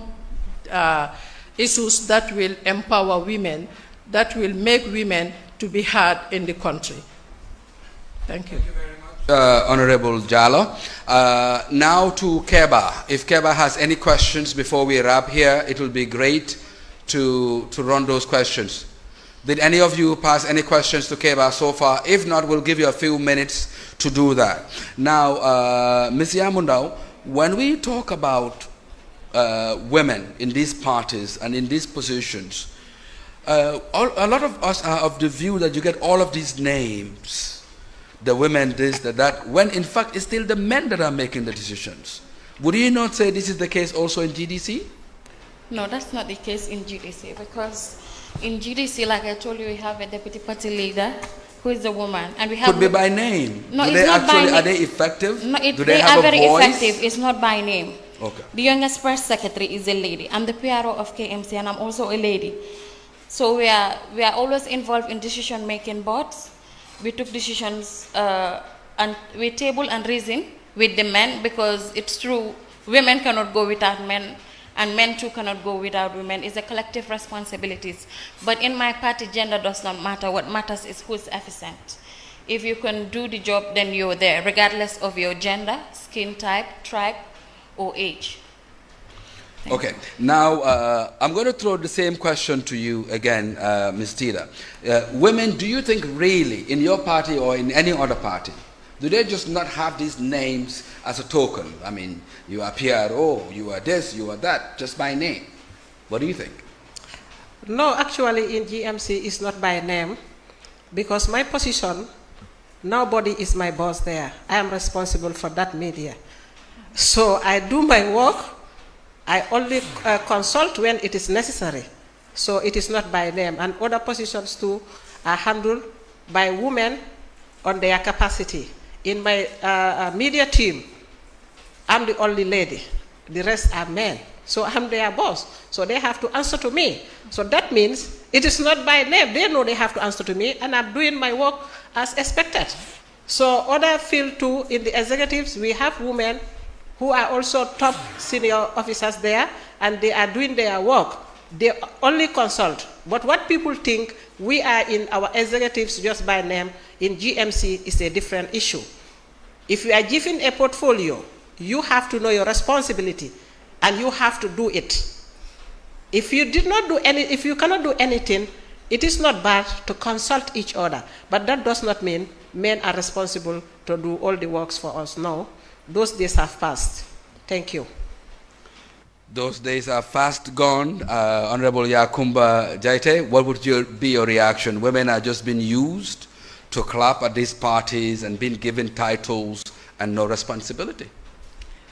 issues that will empower women, that will make women to be heard in the country. Thank you. Thank you very much, Honorable Jallo. Now to Keba. If Keba has any questions before we wrap here, it will be great to run those questions. Did any of you pass any questions to Keba so far? If not, we'll give you a few minutes to do that. Now, Ms. Yamundao, when we talk about women in these parties and in these positions, a lot of us are of the view that you get all of these names, the women this, that, when in fact it's still the men that are making the decisions. Would you not say this is the case also in GDC? No, that's not the case in GDC, because in GDC, like I told you, we have a deputy party leader who is a woman, and we have. Could be by name. No, Do it's they not actually, by name. are they effective? No, Do they have are very voice? effective. It's not by name. Okay. The youngest press secretary is a lady. I'm the PRO of KMC, and I'm also a lady. So we are always involved in decision-making boards. We took decisions and we table and reason with the men, because it's true, women cannot go without men. And men too cannot go without women. It's a collective responsibilities. But in my party, gender does not matter. What matters is who's efficient. If you can do the job, then you're there, regardless of your gender, skin type, tribe, or age. Okay. Now, I'm going to throw the same question to you again, Ms. Tila. Women, do you think really, in your party or in any other party, do they just not have these names as a token? I mean, you are PRO, you are this, you are that, just by name. What do you think? No, actually in GMC it's not by name, because my position, nobody is my boss there. I am responsible for that media. So I do my work. I only consult when it is necessary. So it is not by name. And other positions too are handled by women on their capacity. In my media team, I'm the only lady. The rest are men. So I'm their boss. So they have to answer to me. So that means it is not by name. They know they have to answer to me, and I'm doing my work as expected. So other field too, in the executives, we have women who are also top senior officers there, and they are doing their work. They only consult. But what people think we are in our executives just by name, in GMC is a different issue. If you are given a portfolio, you have to know your responsibility, and you have to do it. If you if you cannot do anything, it is not bad to consult each other. But that does not mean men are responsible to do all the works for us. No, those days have passed. Thank you. Those days are fast gone. Honorable Yakumba Jaite, what would be your reaction? Women are just being used to clap at these parties and being given titles and no responsibility?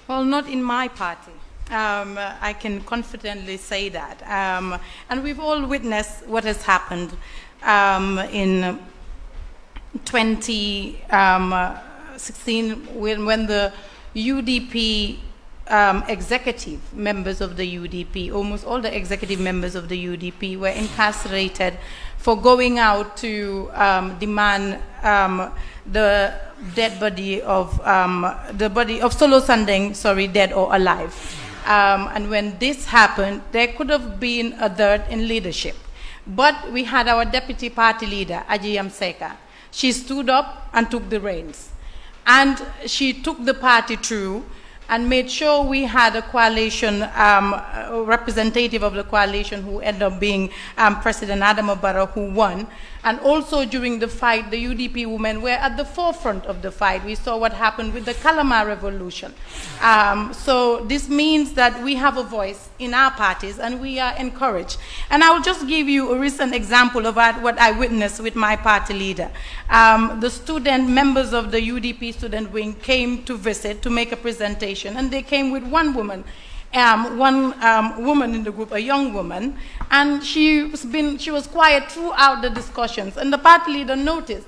Well, not in my party. I can confidently say that. And we've all witnessed what has happened in 2016 when the UDP executive members of the UDP, almost all the executive members of the UDP were incarcerated for going out to demand the dead body of Solo Sandeng, dead or alive. And when this happened, there could have been a dearth in leadership. But we had our deputy party leader, Ajiyam Seka. She stood up and took the reins. And she took the party through and made sure we had a coalition, representative of the coalition who ended up being President Adama Barrow, who won. And also during the fight, the UDP women were at the forefront of the fight. We saw what happened with the Kalama Revolution. So this means that we have a voice in our parties and we are encouraged. And I will just give you a recent example of what I witnessed with my party leader. The members of the UDP student wing came to visit to make a presentation, and they came with one woman in the group, a young woman, and she was quiet throughout the discussions. And the party leader noticed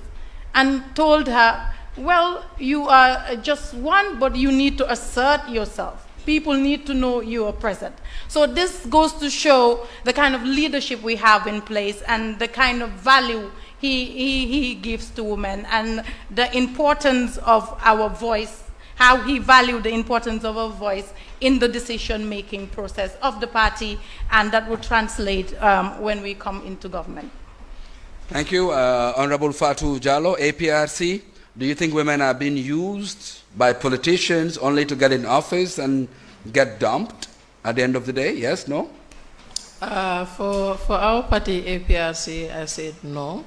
and told her, well, you are just one, but you need to assert yourself. People need to know you are present. So this goes to show the kind of leadership we have in place and the kind of value he gives to women, and the importance of our voice, how he valued the importance of our voice in the decision-making process of the party, and that will translate when we come into government. Thank you. Honorable Fatou Jallow, APRC. Do you think women are being used by politicians only to get in office and get dumped at the end of the day? Yes, no? For our party, APRC, I said no.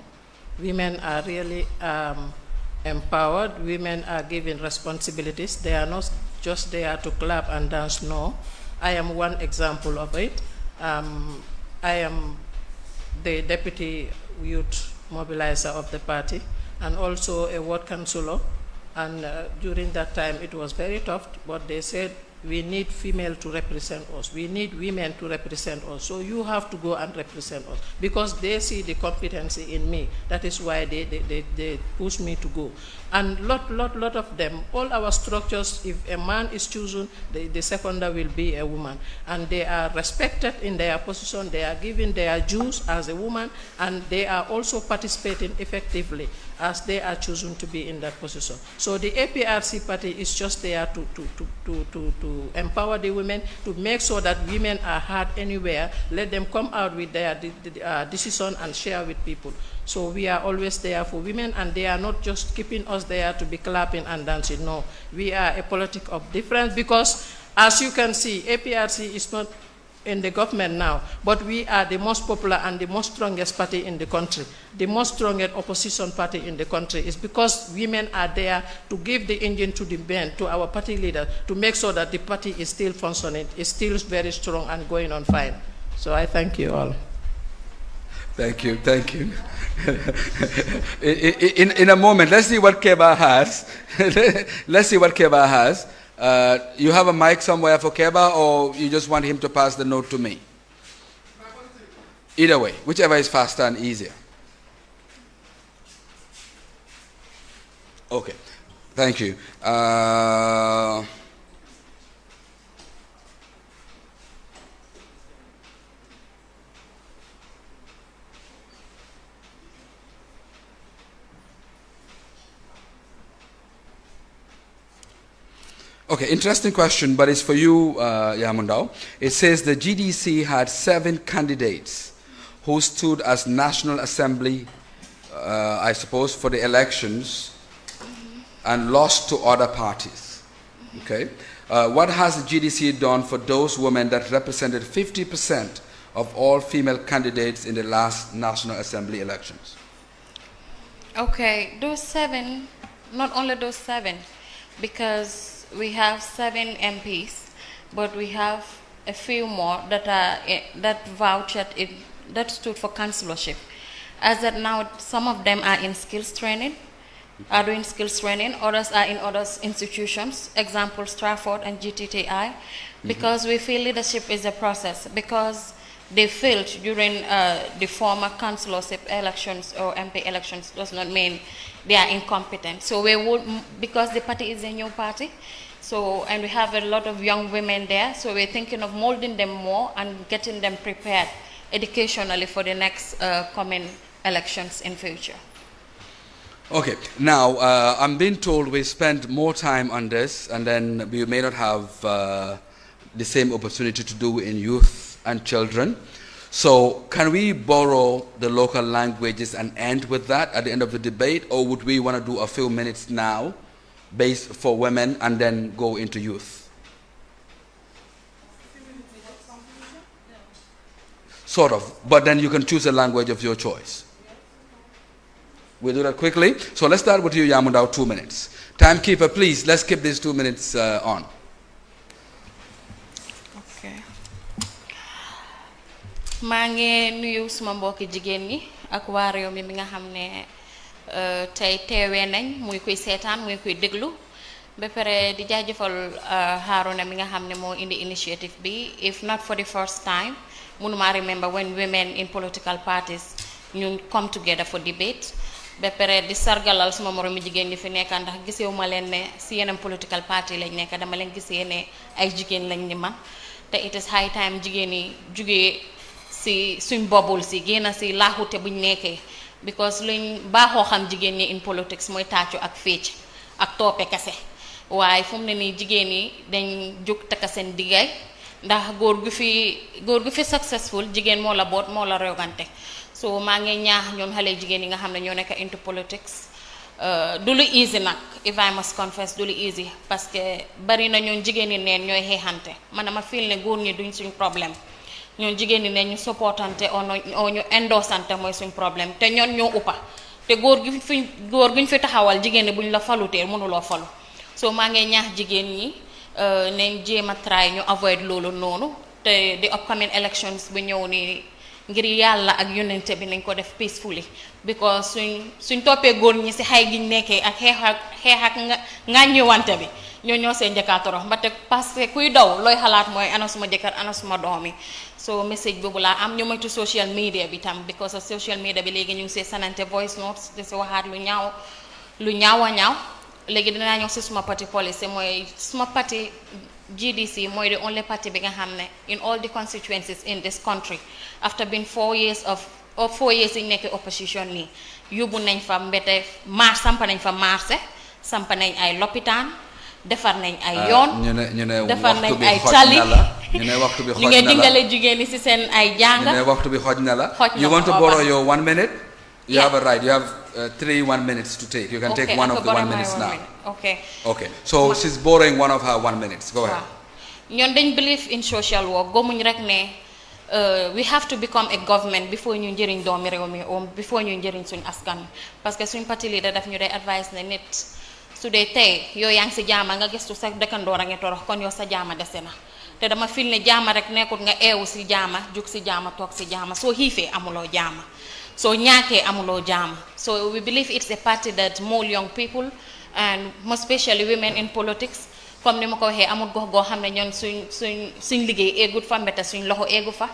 Women are really empowered. Women are given responsibilities. They are not just there to clap and dance. No. I am one example of it. I am the deputy youth mobilizer of the party and also a ward councillor. And during that time, it was very tough, but they said, we need female to represent us. We need women to represent us. So you have to go and represent us. Because they see the competency in me. That is why they push me to go. And lot of them, all our structures, if a man is chosen, the seconder will be a woman. And they are respected in their position. They are given their dues as a woman. And they are also participating effectively as they are chosen to be in that position. So the APRC party is just there to empower the women, to make sure that women are heard anywhere, let them come out with their decision and share with people. So we are always there for women, and they are not just keeping us there to be clapping and dancing. No, we are a politic of difference, because as you can see, APRC is not in the government now, but we are the most popular and the most strongest party in the country. The most strongest opposition party in the country is because women are there to give the engine to the men, to our party leader, to make sure that the party is still functioning, is still very strong and going on fine. So I thank you all. Thank you, thank you. in a moment, let's see what Keba has. Let's see what Keba has. You have a mic somewhere for Keba, or you just want him to pass the note to me? Either way, whichever is faster and easier. Okay, thank you. Okay, interesting question, but it's for you, Yamundao. It says the GDC had 7 candidates who stood as National Assembly, I suppose, for the elections and lost to other parties. Okay, what has the GDC done for those women that represented 50% of all female candidates in the last National Assembly elections? Okay, those 7, not only those 7, because we have 7 MPs, but we have a few more that are that stood for councillorship. As that now, some of them are in skills training, are doing skills training. Others are in other institutions, example Stratford and GTTI, because we feel leadership is a process. Because they failed during the former councillorship elections or MP elections does not mean they are incompetent. So we would, because the party is a new party, so, and we have a lot of young women there, so we're thinking of molding them more and getting them prepared educationally for the next coming elections in future. Okay, now I'm being told we spent more time on this, and then we may not have the same opportunity to do in youth and children. So can we borrow the local languages and end with that at the end of the debate, or would we want to do a few minutes now based for women and then go into youth? Sort of, but then you can choose a language of your choice. We'll do that quickly. So let's start with you, Yamundao, 2 minutes. Timekeeper, please, let's keep these 2 minutes on. Okay. maa ngi nuyu suma mbokki jigéen ñi ak waa réew mi nga xam ne tey teewee nañ muy kuy seetaan muy kuy déglu ba pare di jaajëfal Haruna mi nga xam ne moo indi initiative bi. If not for the first time, mënuma remember when women in political parties ñu come together for debate. ba pare di sargalal suma moromi jigéen ñi fi nekk ndax gisewu ma leen ne si yeneen political party lañ nekk, dama leen gisee ne ay jigéen lañ ni man. te it is high time jigéen yi jugee si suñ bobul si génn si laaxute buñ nekkee, because luñ baaxoo xam jigéen ñi in politics mooy tàccu ak fécc ak toppe kase. waaye fu mu ne nii jigéen yi dañ jóg takka seen diggay ndax góor gu fi successful jigéen moo la boot moo la rewante. So maa ngi ñaax ñoom xale jigéen yi nga xam ne ñoo nekk into politics du lu easy nag, if I must confess du lu easy, parce que bari na ñoon jigéen ñi neen ñooy xeexante. man dama feel ne góor ñi duñ suñ problème, ñoon jigéen ñi neen ñu supportante o ñu endorsante mooy suñ problème, te ñoon ñoo uppa. te góor guñ fi taxawal jigéen ñi buñ la falutee mënuloo falu. So maa ngi ñaax jigéen ñi nañ jéem a try ñu avoid loolu noonu, te the upcoming elections bu ñëw ni ngir yàlla ak yonente bi nañ ko def peacefully, because suñ toppee góor ñi si xay giñ nekkee ak xeex ak ŋàññiwante bi ñoo seen njëkkaa torox mbate, parce que kuy daw looy xalaat mooy ana suma jëkkër ana suma doom yi. So message boobu laa am. ñu moytu social media bi tam, because of social media bi léegi ñu ngi see sanante voice notes di si waxaat lu ñaaw a ñaaw. léegi dinaa ñëw si suma party policy mooy suma party GDC mooy the only party bi nga xam ne in all the constituencies in this country after being 4 years yi nekk opposition nii yóbbu nañ fa mbete sampa nañ fa marché, sampa nañ ay lopitaan, defar nañ ay yoon, defar nañ ay tali, ñu ngi dimbale jigéen ñi si seen ay jàng. waxtu bi xoj na la. You want to borrow your 1 minute? You have a right. You have 3 1 minutes to take. You can take one of the 1 minutes now. Okay. So she's borrowing one of her 1 minutes. Go ahead. ñoon dañ believe in social work. gomuñ rek ne we have to become a government before ñu njëriñ doomi réew mi before ñu njëriñ suñ askan, parce que suñ parti leader daf ñu day advice ne nit su dee tey yow yaa ngi si jaama nga gëstu sa dëkkandoor a ngi torox kon yow sa jaama dese na. te dama fil ne jaama rek nekkut nga eewu si jaama jug si jaama toog si jaama. soo xiifee amuloo jaama, so ñaakee amuloo jaama. So we believe it's a party that more young people and more especially women in politics, comme ni ma ko waxee amul gox goo xam ne ñoon suñ liggéey eegut fa mbete suñ loxo eegu fa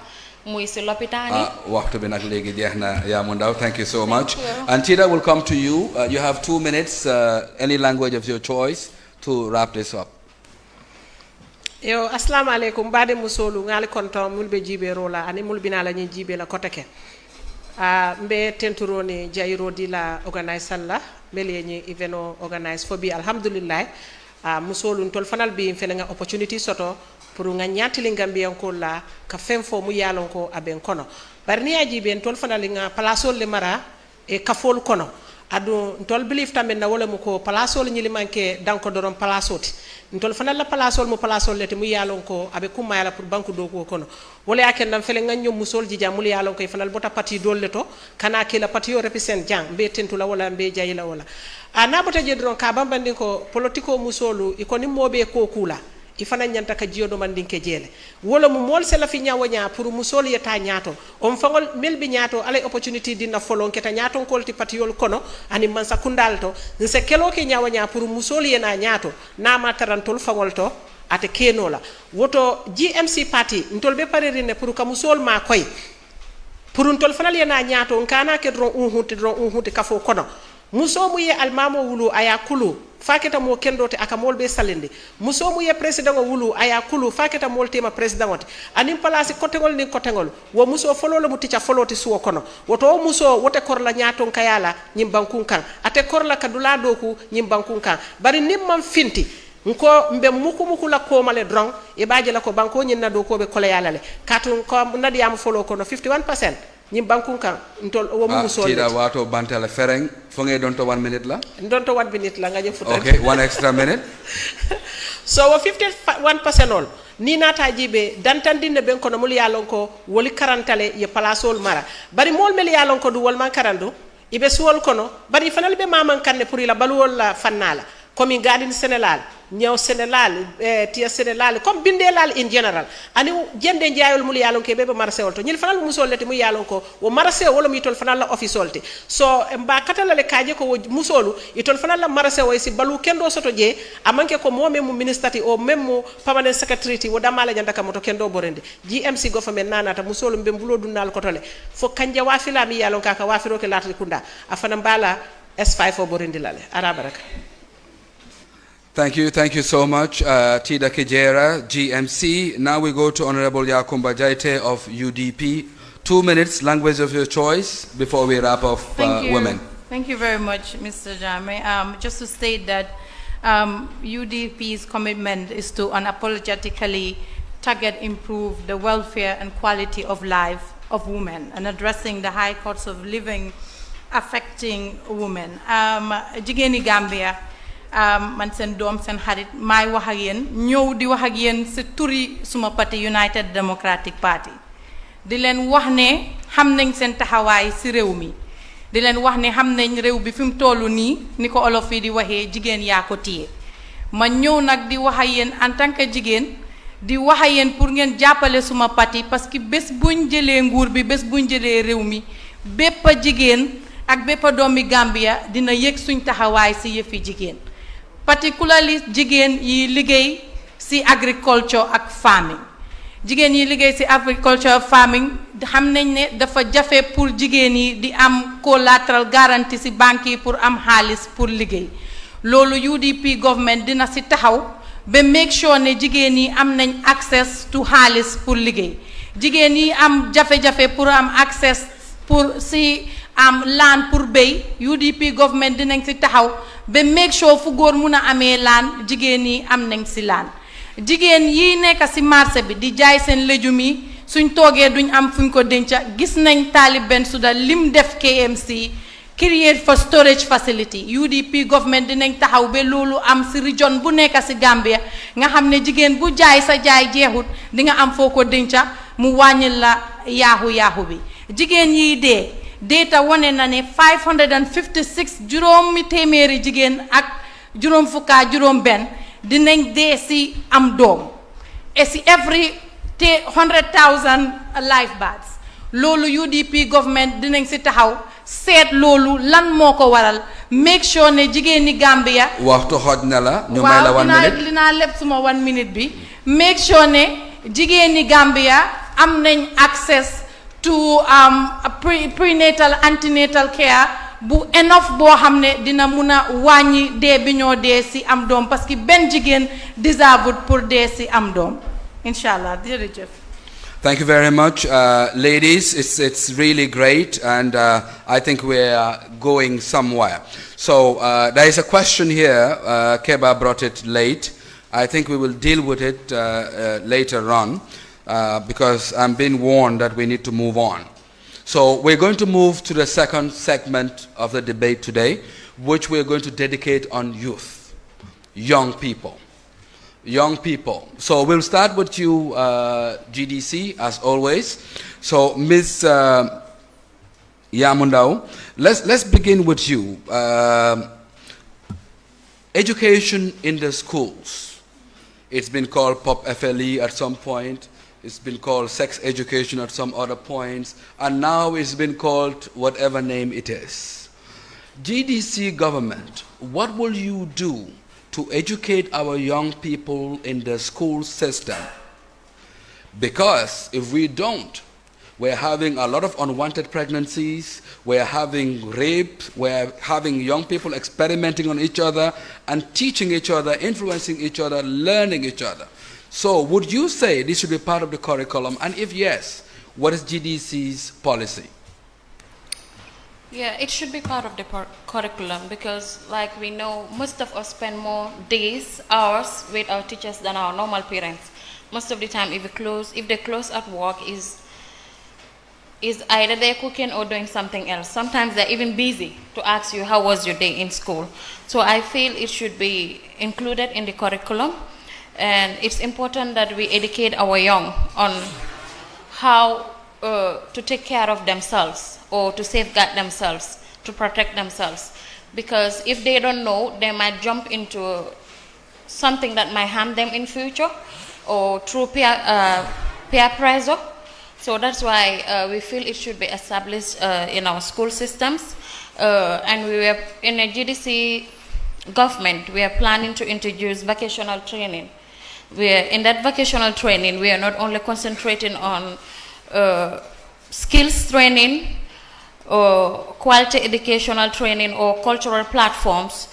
muy si lopitaan yi. waxtu bi nag léegi jeex na Yamundao. Thank you so much. And Tida will come to you. You have 2 minutes, any language of your choice, to wrap this up. Yo, assalamu alaikum. Bade musolu ngali konton mulbe jibe rola ani mulbina la nyi jibe la koteke. Mbe tenturoni jairo di la organize la mbele nyi eveno organize fo bi alhamdulillah. Musolu ntol fanal bi fele nga opportunity soto pour nga nyatili Gambian ko la ka fem fo mu yalon ko aben kono. Barni aji ben tol fanal nga palasol le mara e kafol kono. Adu ntol believe tambe na wala mu ko palasol nyili manke danko doron palasoti. Ntol fanal la palasol mu palasol lete mu yalon ko abe kuma yala pour banku do ko kono. Wala yaken nam fele nga nyom musol jija mu yalon ko fanal bota parti dolle to kana ke la parti yo represent jang be tentula wala be jayila wala. Ana bota je doron ka bambandi ko politiko musolu ikoni mobe ko kula ifana nyanta ka jiyodo mandinke jele wala mu mol se la fi nyawo nya pour musol yeta nyato on fangol melbi nyato ale opportunity dina folon keta nyato kolti patiyol kono ani man sakundal to nse kelo ke nyawo nya pour musol yena nyato na ma tarantol fangol to ate kenola woto GMC party ntol be parerine pour ka musol ma koy pour ntol fanal yena nyato nkana ke dron unhuti kafo kono muso mu ye almamo wulu aya kulu faketa mo kendote aka molbe salende muso mu ye president wulu aya kulu faketa moltema president wote anim palasi kotengol ni kotengol wo muso fololo mu tica foloti suwo kono woto muso wote korla nyaton kayala nyim bankun kan ate korla kadula doku nyim bankun kan bari nimman finti nko mbe muku la komale drong e baaje la ko banko nyin na do ko be kole yala le katun ko nadi am follow kono 51% nyim bankun kan ntol wo mu so tida wato bantala fereng fo ngay don to 1 minute la don to 1 minute la nga je futa okay 1 extra minute so wo 51% all ni nata jibe dantandinde ben kono mul yalon ko woli karantale ye palasol mara bari mol mel yalon ko du wol man karando ibe suwol kono bari fanal be maman kanne pour ila baluwol la fannala comme gadin sénégal ñew sénégal tia sénégal comme bindelal in general ani jende jaayol mul yalon ke bebe marché wolto ñil fanal musol leti mu yalon ko wo marché wala mi tol fanal la office wolti so mba katala le kaaje ko musolu itol fanal la marché way si balu kendo soto je amanke ko mo mem ministati o mem permanent secretary wo damala janda kam to kendo borende GMC government nanata musolu mbe bulo dunnal ko tole fo kanje wafila mi yalon ka wafiro ke latri kunda afana mbala S5 o borende lale arabaraka. Thank you so much, Tida Kijera, GMC. Now we go to Honorable Yakumba Jaite of UDP. 2 minutes, language of your choice, before we wrap up women. Thank you very much, Mr. Jame. Just to state that UDP's commitment is to unapologetically target, improve the welfare and quality of life of women and addressing the high costs of living affecting women. Jigéeni Gambia, man sen doom sen xarit may wax ak yeen ñew di wax ak yeen ci turi suma parti United Democratic Party di len wax ne xam nañ sen taxaway ci rew mi di len wax ne xam nañ rew bi fim tollu ni niko olof yi di waxe jigen ya ko tié ma ñew nak di wax ak yeen en tant que jigen di wax ak yeen pour ngeen jappalé suma parti parce que bes buñ jëlé nguur bi bes buñ jëlé rew mi bépp jigen ak bépp doomi Gambia dina yek suñ taxaway ci yefi jigen particularly jigen yi liggéey ci agriculture ak farming jigen yi liggéey ci agriculture farming xam nañ ne dafa jafe pour jigen yi di am collateral guarantee ci banque yi pour am xaalis pour liggéey lolu UDP government dina ci taxaw be make sure ne jigen yi am nañ access to xaalis pour liggéey jigen yi am jafe-jafe pour am access pour ci am land pour bay UDP government dinañ ci taxaw be make sure fu góor mun a amee laan jigéen yi am nañ si laan jigéen yi nekk si marché bi di jaay seen léjum yi suñ toogee duñ am fuñ ko denca gis nañ Talib Bensouda lim def KMC create for storage facility UDP government dinañ taxaw be loolu am si region bu nekk si Gambia nga xam ne jigéen bu jaay sa jaay jeexut di nga am foo ko denca mu wàññil la yaaxu bi jigéen yi dee data wane na ne 556 juróomi téeméeri jigéen ak juróom fukka juróom benn dinañ dee si am doom et si every 100,000 live births loolu UDP government dinañ si taxaw seet loolu lan moo ko waral make sure ne jigéeni Gambia waxtu xoj na la ñu may la 1 minute waaw dinaa lépp suma 1 minute bi make sure ne jigéeni Gambia am nañ access to prenatal antenatal care bu enough boo xam ne dina mun a wàññi dee bi ñoo dee si am doom parce que benn jigéen deserved pour dee si am doom inshallah jërëjëf. Thank you very much, ladies. It's really great, and I think we're going somewhere. So there is a question here. Keba brought it late. I think we will deal with it later on. Because I'm being warned that we need to move on. So we're going to move to the second segment of the debate today, which we're going to dedicate on youth, young people. So we'll start with you, GDC, as always. So Ms. Yamundao, let's begin with you. Education in the schools. It's been called POP FLE at some point. It's been called sex education at some other points, and now it's been called whatever name it is. GDC government, what will you do to educate our young people in the school system? Because if we don't, we're having a lot of unwanted pregnancies, we're having rape, we're having young people experimenting on each other and teaching each other, influencing each other, learning each other. So would you say this should be part of the curriculum? And if yes, what is GDC's policy? Yeah, it should be part of the curriculum because, like we know, most of us spend more days, hours with our teachers than our normal parents. Most of the time, if they close at work, is either they're cooking or doing something else. Sometimes they're even busy to ask you, how was your day in school? So I feel it should be included in the curriculum. And it's important that we educate our young on how to take care of themselves or to safeguard themselves to protect themselves. Because if they don't know, they might jump into something that might harm them in future, or through peer pressure. So that's why we feel it should be established in our school systems. And we were in a GDC government, we are planning to introduce vocational training. In that vocational training, we are not only concentrating on skills training, or quality educational training, or cultural platforms.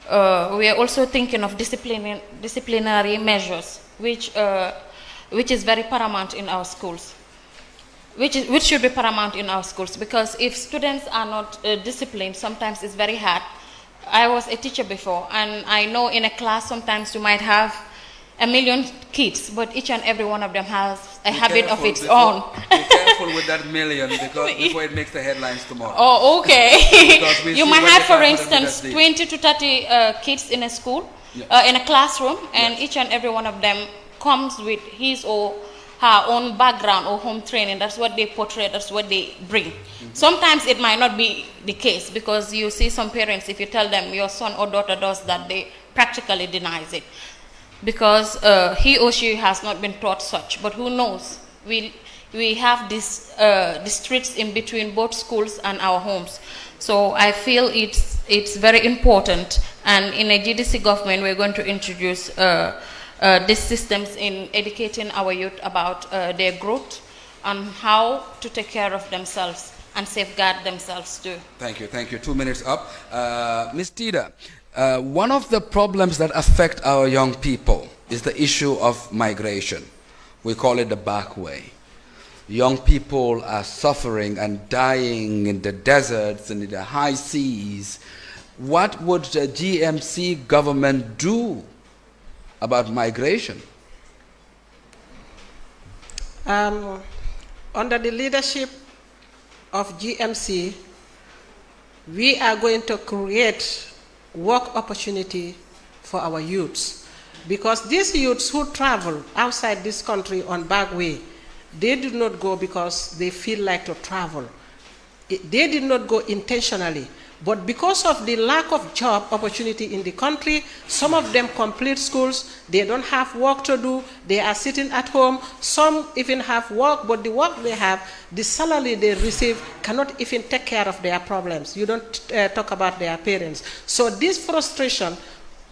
We are also thinking of disciplinary measures, which is very paramount in our schools. Which should be paramount in our schools, because if students are not disciplined, sometimes it's very hard. I was a teacher before, and I know in a class sometimes you might have 1 million kids, but each and every one of them has a habit of its own. Be careful with that million, because before it makes the headlines tomorrow. Oh, okay. You might have, for instance, 20 to 30 kids in a school, in a classroom, and each and every one of them comes with his or her own background or home training. That's what they portray, that's what they bring. Sometimes it might not be the case, because you see some parents, if you tell them your son or daughter does that, they practically denies it, because he or she has not been taught such. But who knows? We have this streets in between both schools and our homes. So I feel it's very important, and in a GDC government we're going to introduce these systems in educating our youth about their growth and how to take care of themselves and safeguard themselves too. Thank you, thank you. 2 minutes up. Ms. Tida, one of the problems that affect our young people is the issue of migration. We call it the back way. Young people are suffering and dying in the deserts and in the high seas. What would the GMC government do about migration? Under the leadership of GMC, we are going to create work opportunity for our youths, because these youths who travel outside this country on back way, they did not go because they feel like to travel. They did not go intentionally. But because of the lack of job opportunity in the country, some of them complete schools, they don't have work to do, they are sitting at home. Some even have work, but the work they have, the salary they receive cannot even take care of their problems. You don't talk about their parents. So this frustration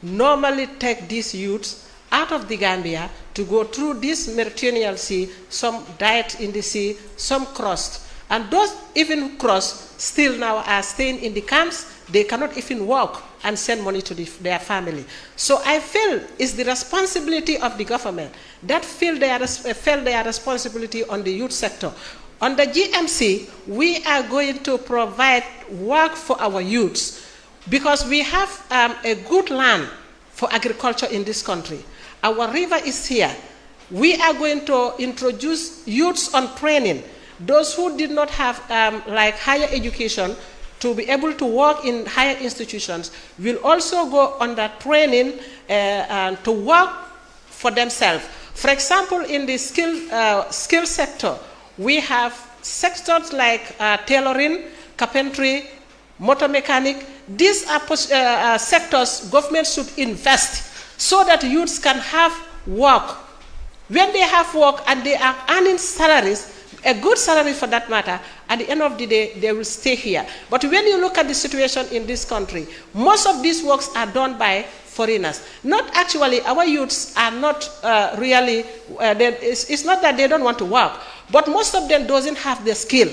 normally take these youths out of the Gambia to go through this Mediterranean Sea. Some died in the sea, some crossed. And those even cross still now are staying in the camps. They cannot even walk and send money to their family. So I feel it's the responsibility of the government that felt their responsibility on the youth sector. On the GMC, we are going to provide work for our youths, because we have a good land for agriculture in this country. Our river is here. We are going to introduce youths on training. Those who did not have like higher education to be able to work in higher institutions will also go under training to work for themselves. For example, in the skill sector, we have sectors like tailoring, carpentry, motor mechanic. These are sectors government should invest so that youths can have work. When they have work and they are earning salaries, a good salary for that matter, at the end of the day, they will stay here. But when you look at the situation in this country, most of these works are done by foreigners. Not actually, our youths are not really, it's not that they don't want to work, but most of them doesn't have the skill.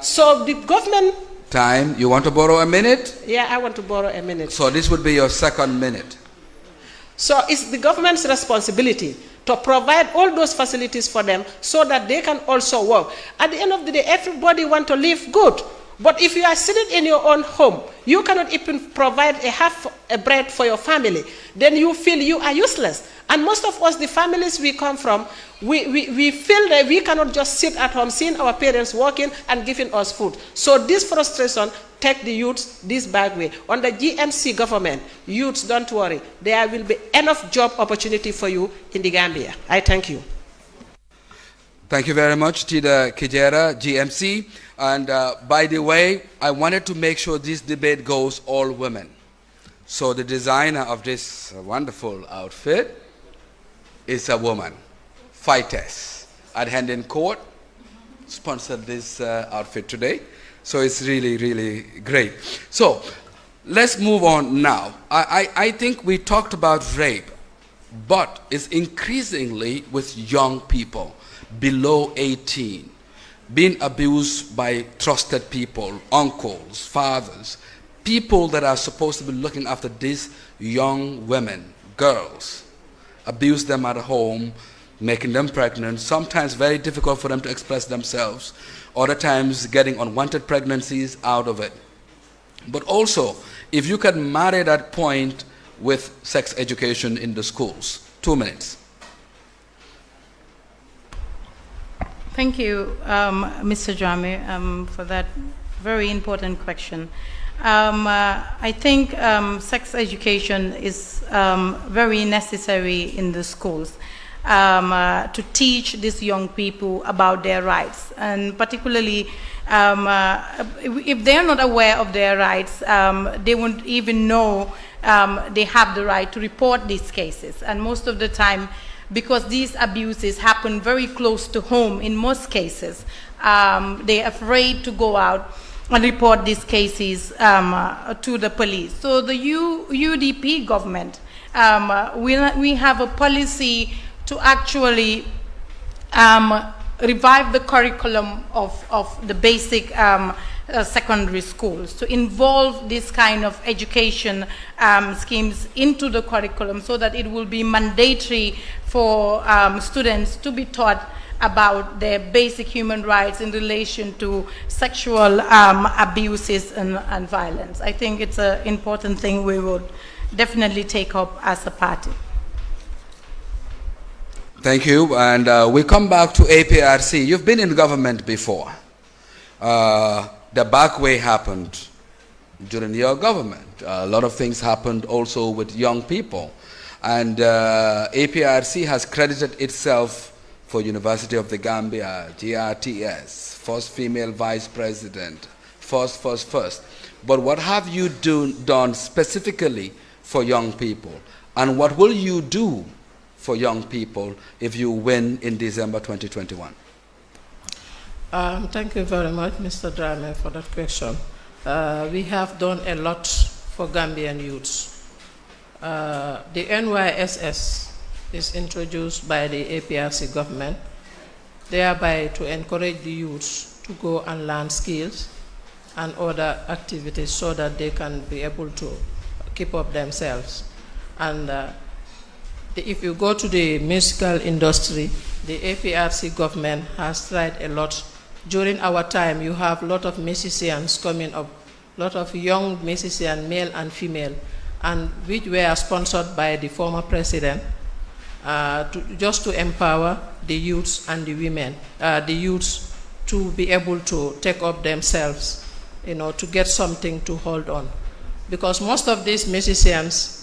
So the government... Time, you want to borrow a minute? Yeah, I want to borrow a minute. So this would be your second minute. So it's the government's responsibility to provide all those facilities for them so that they can also work. At the end of the day, everybody wants to live good. But if you are sitting in your own home, you cannot even provide a half a bread for your family, then you feel you are useless. And most of us, the families we come from, we feel that we cannot just sit at home seeing our parents working and giving us food. So this frustration take the youths this back way. On the GMC government, youths, don't worry. There will be enough job opportunity for you in the Gambia. I thank you. Thank you very much, Tida Kijera, GMC. And by the way, I wanted to make sure this debate goes all women. So the designer of this wonderful outfit is a woman, Fightess, at Hendon Court, sponsored this outfit today. So it's really, really great. So let's move on now. I think we talked about rape, but it's increasingly with young people below 18, being abused by trusted people, uncles, fathers, people that are supposed to be looking after these young women, girls, abuse them at home, making them pregnant, sometimes very difficult for them to express themselves, other times getting unwanted pregnancies out of it. But also, if you can marry that point with sex education in the schools. 2 minutes. Thank you, Mr. Jame, for that very important question. I think sex education is very necessary in the schools to teach these young people about their rights, and particularly if they're not aware of their rights, they won't even know they have the right to report these cases. And most of the time, because these abuses happen very close to home in most cases, they're afraid to go out and report these cases to the police. So the UDP government, we have a policy to actually revive the curriculum of the basic secondary schools, to involve this kind of education schemes into the curriculum so that it will be mandatory for students to be taught about their basic human rights in relation to sexual abuses and violence. I think it's an important thing we would definitely take up as a party. Thank you. And we come back to APRC. You've been in government before. The back way happened during your government. A lot of things happened also with young people. And APRC has credited itself for University of the Gambia, GRTS, first female vice president, first. But what have you done specifically for young people? And what will you do for young people if you win in December 2021? Thank you very much, Mr. Drame, for that question. We have done a lot for Gambian youths. The NYSS is introduced by the APRC government, thereby to encourage the youths to go and learn skills and other activities so that they can be able to keep up themselves. And if you go to the musical industry, the APRC government has tried a lot. During our time, you have a lot of musicians coming up, a lot of young musicians, male and female, and which were sponsored by the former president, just to empower the youths and the women, the youths to be able to take up themselves, to get something to hold on. Because most of these musicians,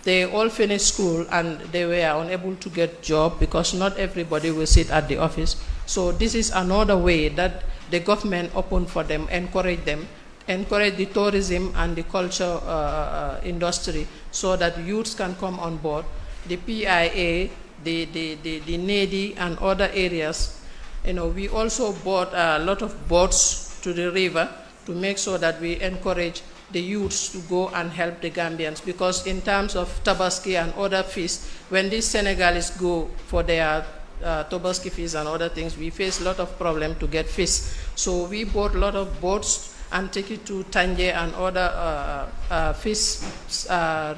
they all finished school and they were unable to get job because not everybody will sit at the office. So this is another way that the government opened for them, encourage the tourism and the culture industry so that youths can come on board. The PIA, the NEDI and other areas, we also bought a lot of boats to the river to make sure that we encourage the youths to go and help the Gambians, because in terms of tabaski and other fish, when these Senegalese go for their tabaski fish and other things, we face a lot of problem to get fish. So we bought a lot of boats and take it to Tanje and other fish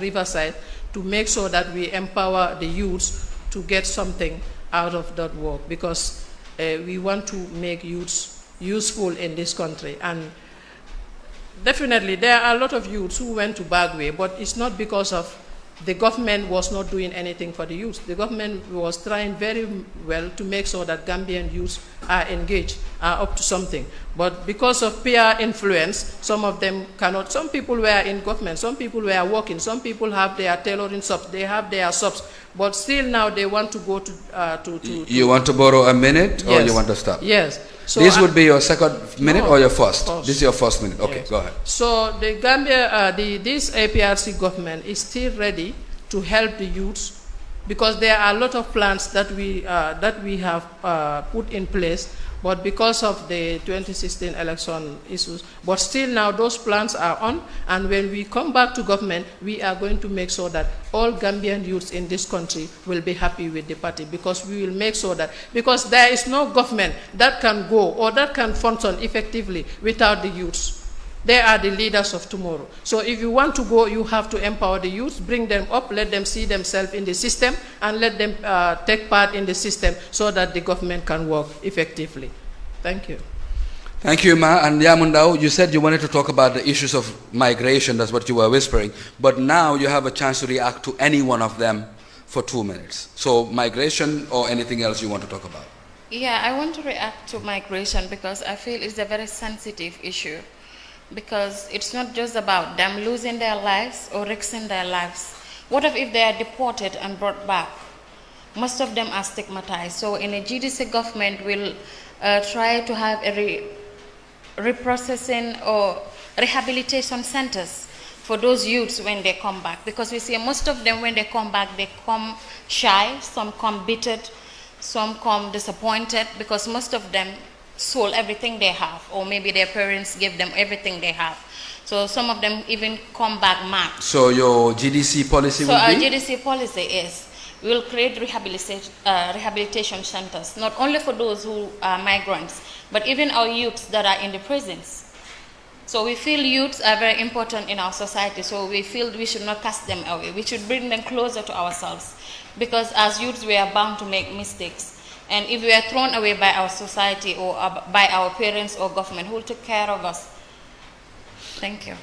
riverside to make sure that we empower the youths to get something out of that work, because we want to make youths useful in this country. And definitely, there are a lot of youths who went to Bagwe, but it's not because of the government was not doing anything for the youth. The government was trying very well to make sure that Gambian youth are engaged, are up to something. But because of peer influence, some of them cannot. Some people were in government, some people were working, some people have their tailoring shops, they have their shops, but still now they want to go to You want to borrow a minute, yes. or you want to stop? Yes. So this would be your second minute, no, or your first? first? This is your first minute. Okay, yes. Go ahead. So the Gambia, this APRC government is still ready to help the youths, because there are a lot of plans that we have put in place, but because of the 2016 election issues, but still now those plans are on, and when we come back to government, we are going to make sure that all Gambian youths in this country will be happy with the party, because we will make sure that, because there is no government that can go or that can function effectively without the youths. They are the leaders of tomorrow. So if you want to go, you have to empower the youth, bring them up, let them see themselves in the system, and let them take part in the system so that the government can work effectively. Thank you. Thank you, Ma. And Yamundao, you said you wanted to talk about the issues of migration. That's what you were whispering. But now you have a chance to react to any one of them for 2 minutes. So migration or anything else you want to talk about? Yeah, I want to react to migration because I feel it's a very sensitive issue. Because it's not just about them losing their lives or risking their lives. What if they are deported and brought back? Most of them are stigmatized. So in a GDC government will try to have a reprocessing or rehabilitation centers for those youths when they come back. Because we see most of them when they come back, they come shy, some come bitter, some come disappointed, because most of them sold everything they have, or maybe their parents gave them everything they have. So some of them even come back mad. So your GDC policy so will our be? GDC policy is we will create rehabilitation centers, not only for those who are migrants, but even our youths that are in the prisons. So we feel youths are very important in our society, so we feel we should not cast them away. We should bring them closer to ourselves, because as youths we are bound to make mistakes. And if we are thrown away by our society or by our parents or government, who will take care of us? Thank you.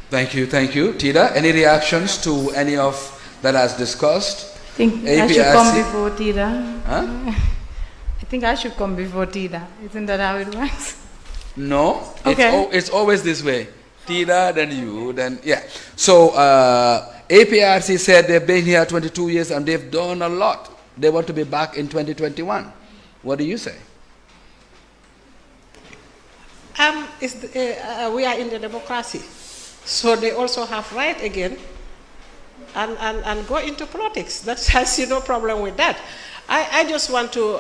Thank you, thank you. Tida, any reactions to any of that as discussed? I think APRC? I should come before Tida. Huh? I think I should come before Tida. Isn't that how it works? No, Okay. It's always this way. Tida, then you, then, yeah. So APRC said they've been here 22 years and they've done a lot. They want to be back in 2021. What do you say? We are in the democracy, so they also have right again and go into politics. That I see no problem with that. I just want to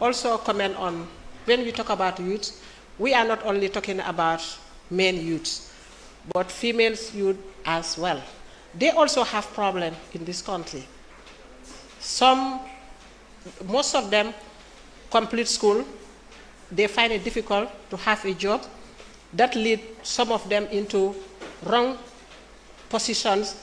also comment on, when we talk about youth, we are not only talking about men youths, but female youth as well. They also have problem in this country. Most of them complete school, they find it difficult to have a job. That leads some of them into wrong positions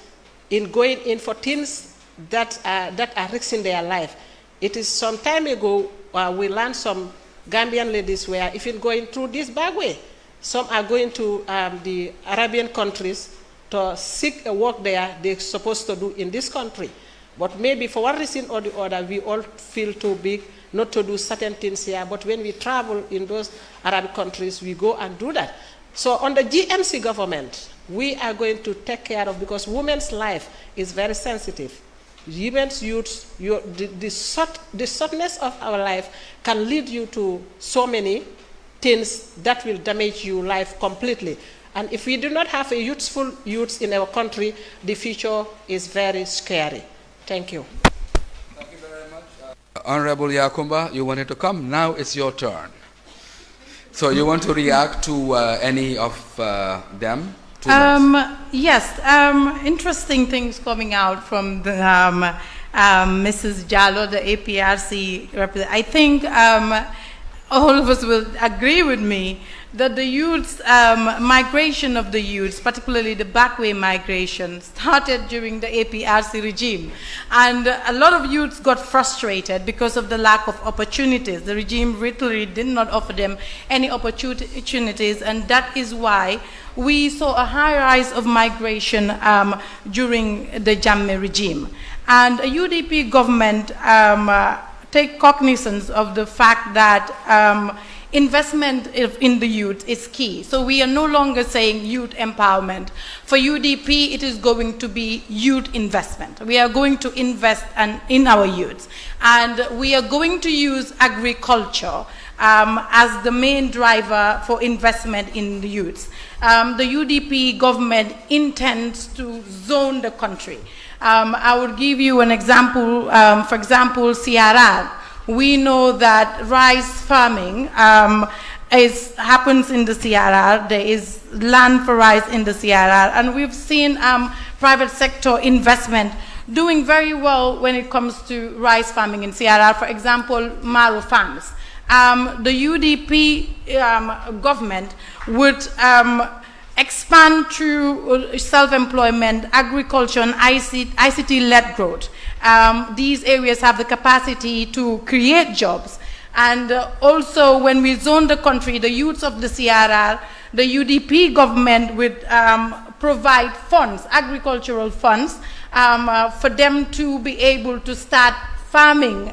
in going in for things that are risking their life. It is some time ago we learned some Gambian ladies were even going through this bad way. Some are going to the Arabian countries to seek a work there they're supposed to do in this country. But maybe for one reason or the other, we all feel too big not to do certain things here. But when we travel in those Arab countries, we go and do that. So on the GMC government, we are going to take care of, because women's life is very sensitive. Women's youth, the shortness of our life can lead you to so many things that will damage your life completely. And if we do not have a youthful youth in our country, the future is very scary. Thank you. Thank you very much. Honorable Yakumba, you wanted to come. Now it's your turn. So you want to react to any of them? Yes, interesting things coming out from the, Mrs. Jallo, the APRC representative. I think all of us will agree with me that the youths, migration of the youths, particularly the backway migration, started during the APRC regime. And a lot of youths got frustrated because of the lack of opportunities. The regime literally did not offer them any opportunities, and that is why we saw a high rise of migration during the Jammeh regime. And a UDP government take cognizance of the fact that investment in the youth is key. So we are no longer saying youth empowerment. For UDP, it is going to be youth investment. We are going to invest in our youth. And we are going to use agriculture as the main driver for investment in the youth. The UDP government intends to zone the country. I would give you an example, for example, CRR. We know that rice farming happens in the CRR. There is land for rice in the CRR, and we've seen private sector investment doing very well when it comes to rice farming in CRR. For example, Maru Farms. The UDP government would expand through self-employment, agriculture, and ICT-led growth. These areas have the capacity to create jobs. And also, when we zone the country, the youths of the CRR, the UDP government would provide funds, agricultural funds, for them to be able to start farming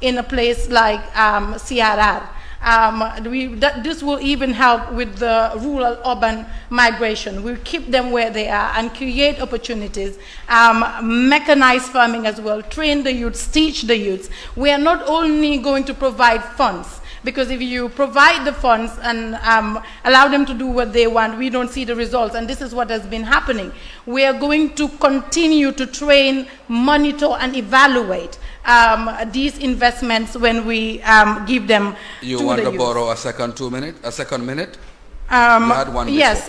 in a place like CRR. This will even help with the rural-urban migration. We'll keep them where they are and create opportunities, mechanize farming as well, train the youths, teach the youths. We are not only going to provide funds, because if you provide the funds and allow them to do what they want, we don't see the results, and this is what has been happening. We are going to continue to train, monitor, and evaluate these investments when we give them you to want the to borrow a second minute? Yes,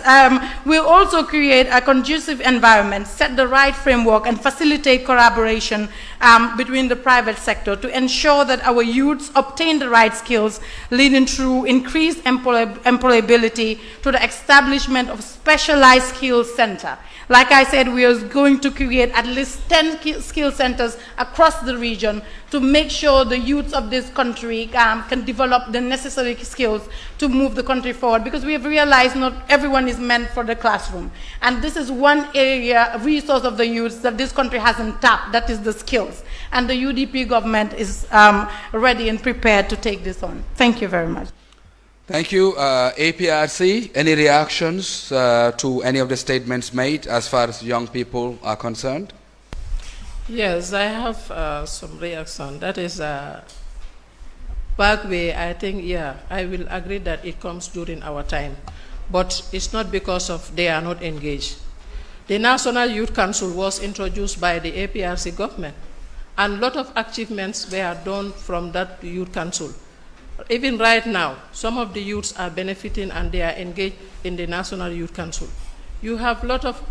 we'll also create a conducive environment, set the right framework, and facilitate collaboration between the private sector to ensure that our youths obtain the right skills, leading through increased employability to the establishment of specialized skills center. Like I said, we are going to create at least 10 skill centers across the region to make sure the youths of this country can develop the necessary skills to move the country forward, because we have realized not everyone is meant for the classroom. And this is one area, a resource of the youths that this country hasn't tapped, that is the skills. And the UDP government is ready and prepared to take this on. Thank you very much. Thank you. APRC, any reactions to any of the statements made as far as young people are concerned? Yes, I have some reaction. That is, back way, I think, yeah, I will agree that it comes during our time. But it's not because of they are not engaged. The National Youth Council was introduced by the APRC government, and a lot of achievements were done from that youth council. Even right now, some of the youths are benefiting and they are engaged in the National Youth Council. You have a lot of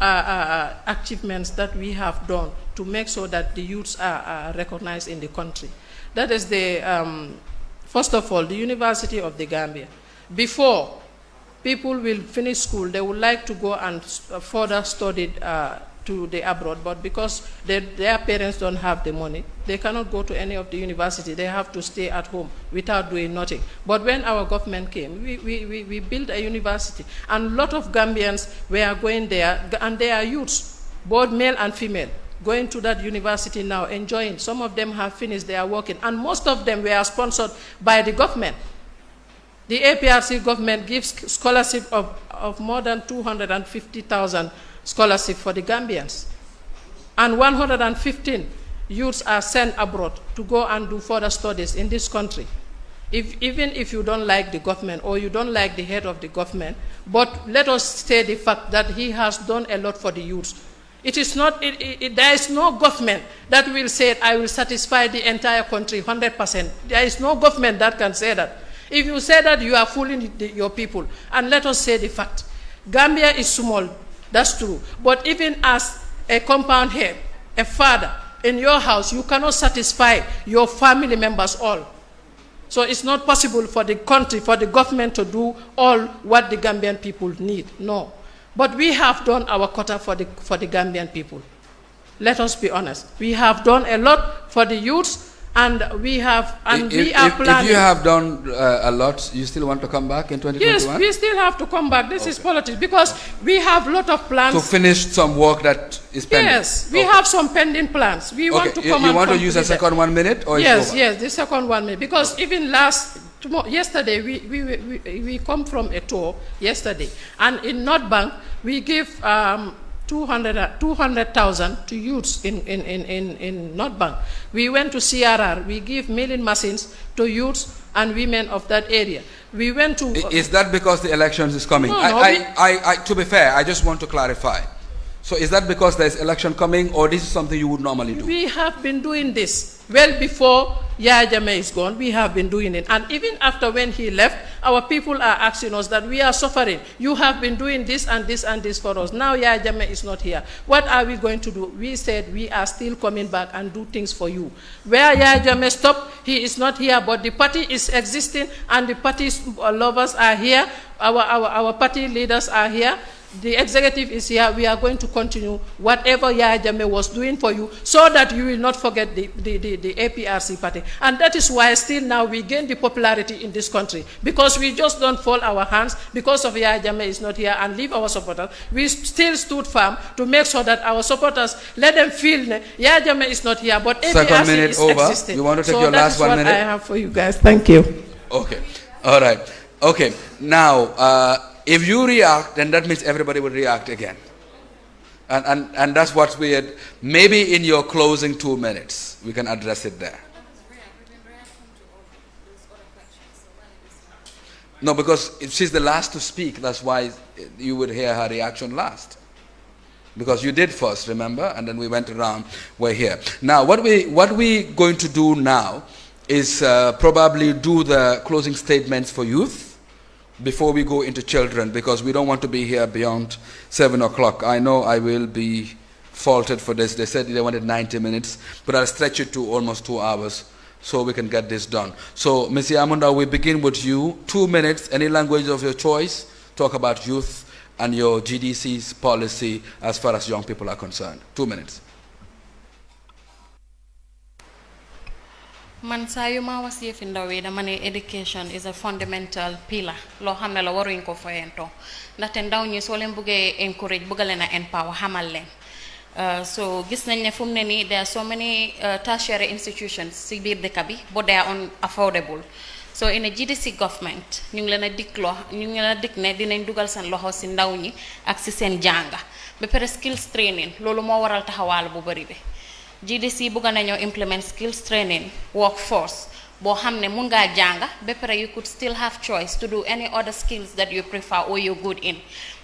achievements that we have done to make sure that the youths are recognized in the country. That is the, first of all, the University of the Gambia. Before people will finish school, they would like to go and further study to the abroad, but because their parents don't have the money, they cannot go to any of the university. They have to stay at home without doing nothing. But when our government came, we built a university, and a lot of Gambians were going there, and they are youths, both male and female, going to that university now, enjoying. Some of them have finished, they are working, and most of them were sponsored by the government. The APRC government gives scholarship of more than 250,000 scholarship for the Gambians. And 115 youths are sent abroad to go and do further studies in this country. Even if you don't like the government or you don't like the head of the government, but let us say the fact that he has done a lot for the youths. It is not, there is no government that will say, I will satisfy the entire country 100%. There is no government that can say that. If you say that, you are fooling your people. And let us say the fact. Gambia is small. That's true. But even as a compound head, a father, in your house, you cannot satisfy your family members all. So it's not possible for the country, for the government to do all what the Gambian people need. No. But we have done our quota for the Gambian people. Let us be honest. We have done a lot for the youths, And we are planning. If you have done a lot, you still want to come back in 2021? Yes, we still have to come back. This is politics because we have a lot of plans. To finish some work that is pending? Yes, we have some pending plans. We want to come You want to use a second 1 minute? Or yes, the second 1 minute. Because even yesterday, we come from a tour yesterday. And in North Bank, we give 200,000 to youths in North Bank. We went to CRR. We give milling machines to youths and women of that area. We went to... Is that because the elections is coming? No, to be fair, I just want to clarify. So is that because there's election coming, or this is something you would normally do? We have been doing this well before Yaya Jammeh is gone. We have been doing it. And even after when he left, our people are asking us that we are suffering. You have been doing this and this and this for us. Now Yaya Jammeh is not here. What are we going to do? We said we are still coming back and do things for you. Where Yaya Jammeh stopped, he is not here, but the party is existing and the party's lovers are here. Our party leaders are here. The executive is here. We are going to continue whatever Yaya Jammeh was doing for you so that you will not forget the APRC party. And that is why still now we gain the popularity in this country, because we just don't fold our hands because of Yaya Jammeh is not here and leave our supporters. We still stood firm to make sure that our supporters, let them feel Yaya Jammeh is not here, but APRC is existing. You want to take your last 1 minute? So that is what I have for you guys. Thank you. Okay. All right. Okay. Now, if you react, then that means everybody will react again. And that's what we had. Maybe in your closing 2 minutes, we can address it there. No, because if she's the last to speak, that's why you would hear her reaction last. Because you did first, remember? And then we went around, we're here. Now, what we're going to do now is probably do the closing statements for youth before we go into children, because we don't want to be here beyond 7 o'clock. I know I will be faulted for this. They said they wanted 90 minutes, but I'll stretch it to almost 2 hours so we can get this done. So, Ms. Yamunda, we begin with you. 2 minutes, any language of your choice, talk about youth and your GDC's policy as far as young people are concerned. 2 minutes. Man saa yu ma was yëfi ndaw yi dama ne education is a fundamental pillar loo xam ne la waruñ ko foyentoo ndaxte ndaw ñi soo leen bëggee encourage bëgg leen a empower xamal leen so gis nañ ne fu mu ne nii there are so many tertiary institutions si biir dëkk bi but they are unaffordable. So in a GDC government ñu ngi leen a dikk ne dinañ dugal seen loxo si ndaw ñi ak si seen jànga ba pare skills training loolu moo waral taxawaal bu bari bi. GDC bëgg nañoo implement skills training workforce boo xam ne mun ngaa jànga ba pare you could still have choice to do any other skills that you prefer or you're good in,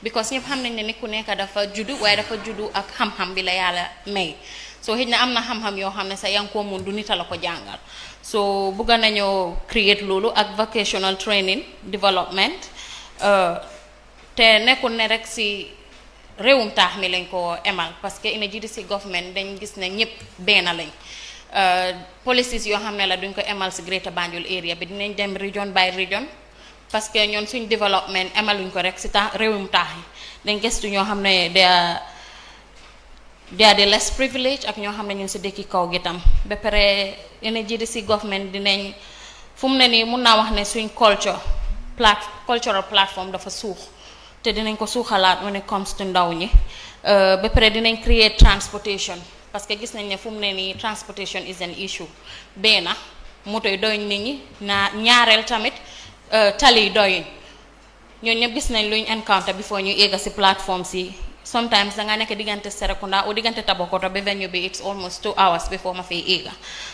because ñëpp xam nañ ne nit ku nekk dafa juddu waaye dafa juddu ak xam-xam bi la yàlla may. So xëy na am na xam-xam yoo xam ne sa yaa ngi ko mun du nita la ko jàngal. So bëgg nañoo create loolu ak vocational training development te nekkul ne rek si réewum taax mi lañ ko emal, parce que ina GDC government dañ gis ne ñëpp benn lañ policies yoo xam ne la duñ ko emal si Greater Banjul area bi dinañ dem region by region, parce que ñoon suñ development emaluñ ko rek si réewum taax yi dañ gëstu ñoo xam ne they are the less privileged ak ñoo xam ne ñun si dëkki kaw gi tam ba pare ina GDC government dinañ fu mu ne nii mun naa wax ne suñ cultural platform dafa suux te dinañ ko suuxalaat when it comes to ndaw ñi ba pare dinañ create transportation, parce que gis nañ ne fu mu ne nii transportation is an issue. benn moto yi doyuñ nit ñi ñaareel tamit tali yi doyuñ ñooñu ñëpp gis nañ luñ encounter before ñu egga si plateforme si. Sometimes danga nekk diggante Serekunda o diggante Tabakoto ba venue bi it's almost 2 hours before ma fay egga.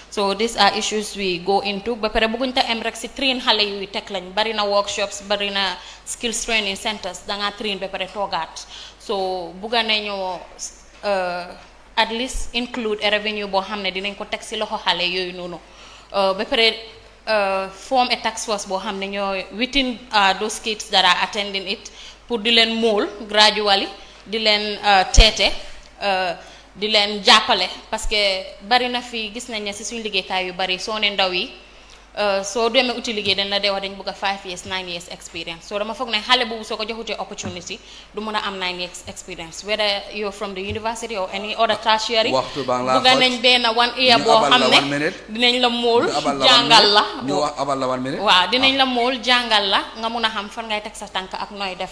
So these are issues we go into. Ba pare bëgguñ ta em rek si train xale yu teg lañ bari na workshops bari na skills training centers danga train ba pare toogaat. So bëgga nañu at least include a revenue boo xam ne dinañ ko teg si loxo xale yooyu noonu ba pare form a task force boo xam ne ñoo within those kids that are attending it pour di leen mold gradually di leen teete di leen jàppale, parce que bari na fi gis nañ ne si suñu liggéeykaay yu bari soo ne ndaw yi so demee uti liggéey dañ la dee wax dañ bëgg a 5 years 9 years experience so dama foog ne xale boobu soo ko joxutee opportunity du mën a am 9 years experience whether you're from the university or any other tertiary bëgg nañ benn 1 year boo xam ne dinañ la mool jàngal la ñu wax abal la 1 minute waaw dinañ la mool jàngal la nga mun a xam fan ngay teg sa tànk ak nooy def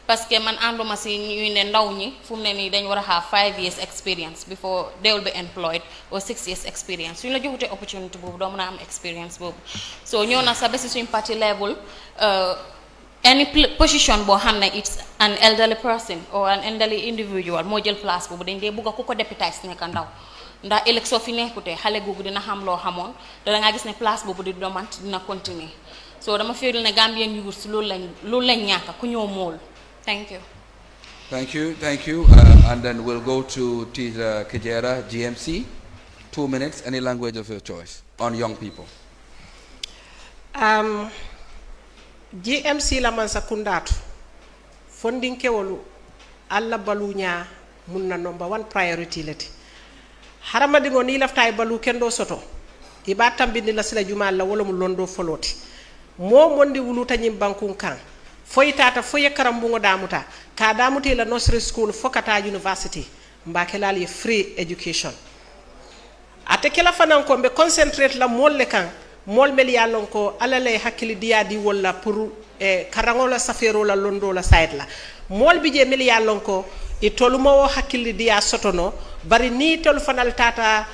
parce que man ànduma si ñuy ne ndaw ñi fu mu ne nii dañ war a have 5 years experience before they will be employed or 6 years experience suñ la joxutee opportunity boobu doo mën a am experience boobu so ñëw na sa besi suñ party level any position boo xam ne it's an elderly person or an elderly individual moo jël place boobu dañ dee bugg a ku ko deputize nekk ndaw ndax ëllëg soo fi nekkutee xale googu dina xam loo xamoon te da ngaa gis ne place boobu di domant dina continuer so dama feel ne Gambian youth loolu lañ ñàkk ku ñëw mool. Thank you. Thank you. And then we'll go to Teacher Kijera, GMC. 2 minutes, any language of your choice, on young people. GMC la man sakundatu. Funding kewolu alla balunya munna number 1 priority leti. Harama dingo ni laftay balu kendo soto. Ibatam bindi la sila jumal la wala mu londo foloti. Mo mondi wuluta nyim bankun kan. Foyi tata foye karambungo damuta ka damuti la nursery school fokata university mbakela li free education ate kala fanan ko be concentrate la molle kan mol mel yallon ko alale hakkili diadi wala pour karangola safero la londo la side la mol bi je mel yallon ko e tolumo hakkili dia sotono bari ni tol fanal tata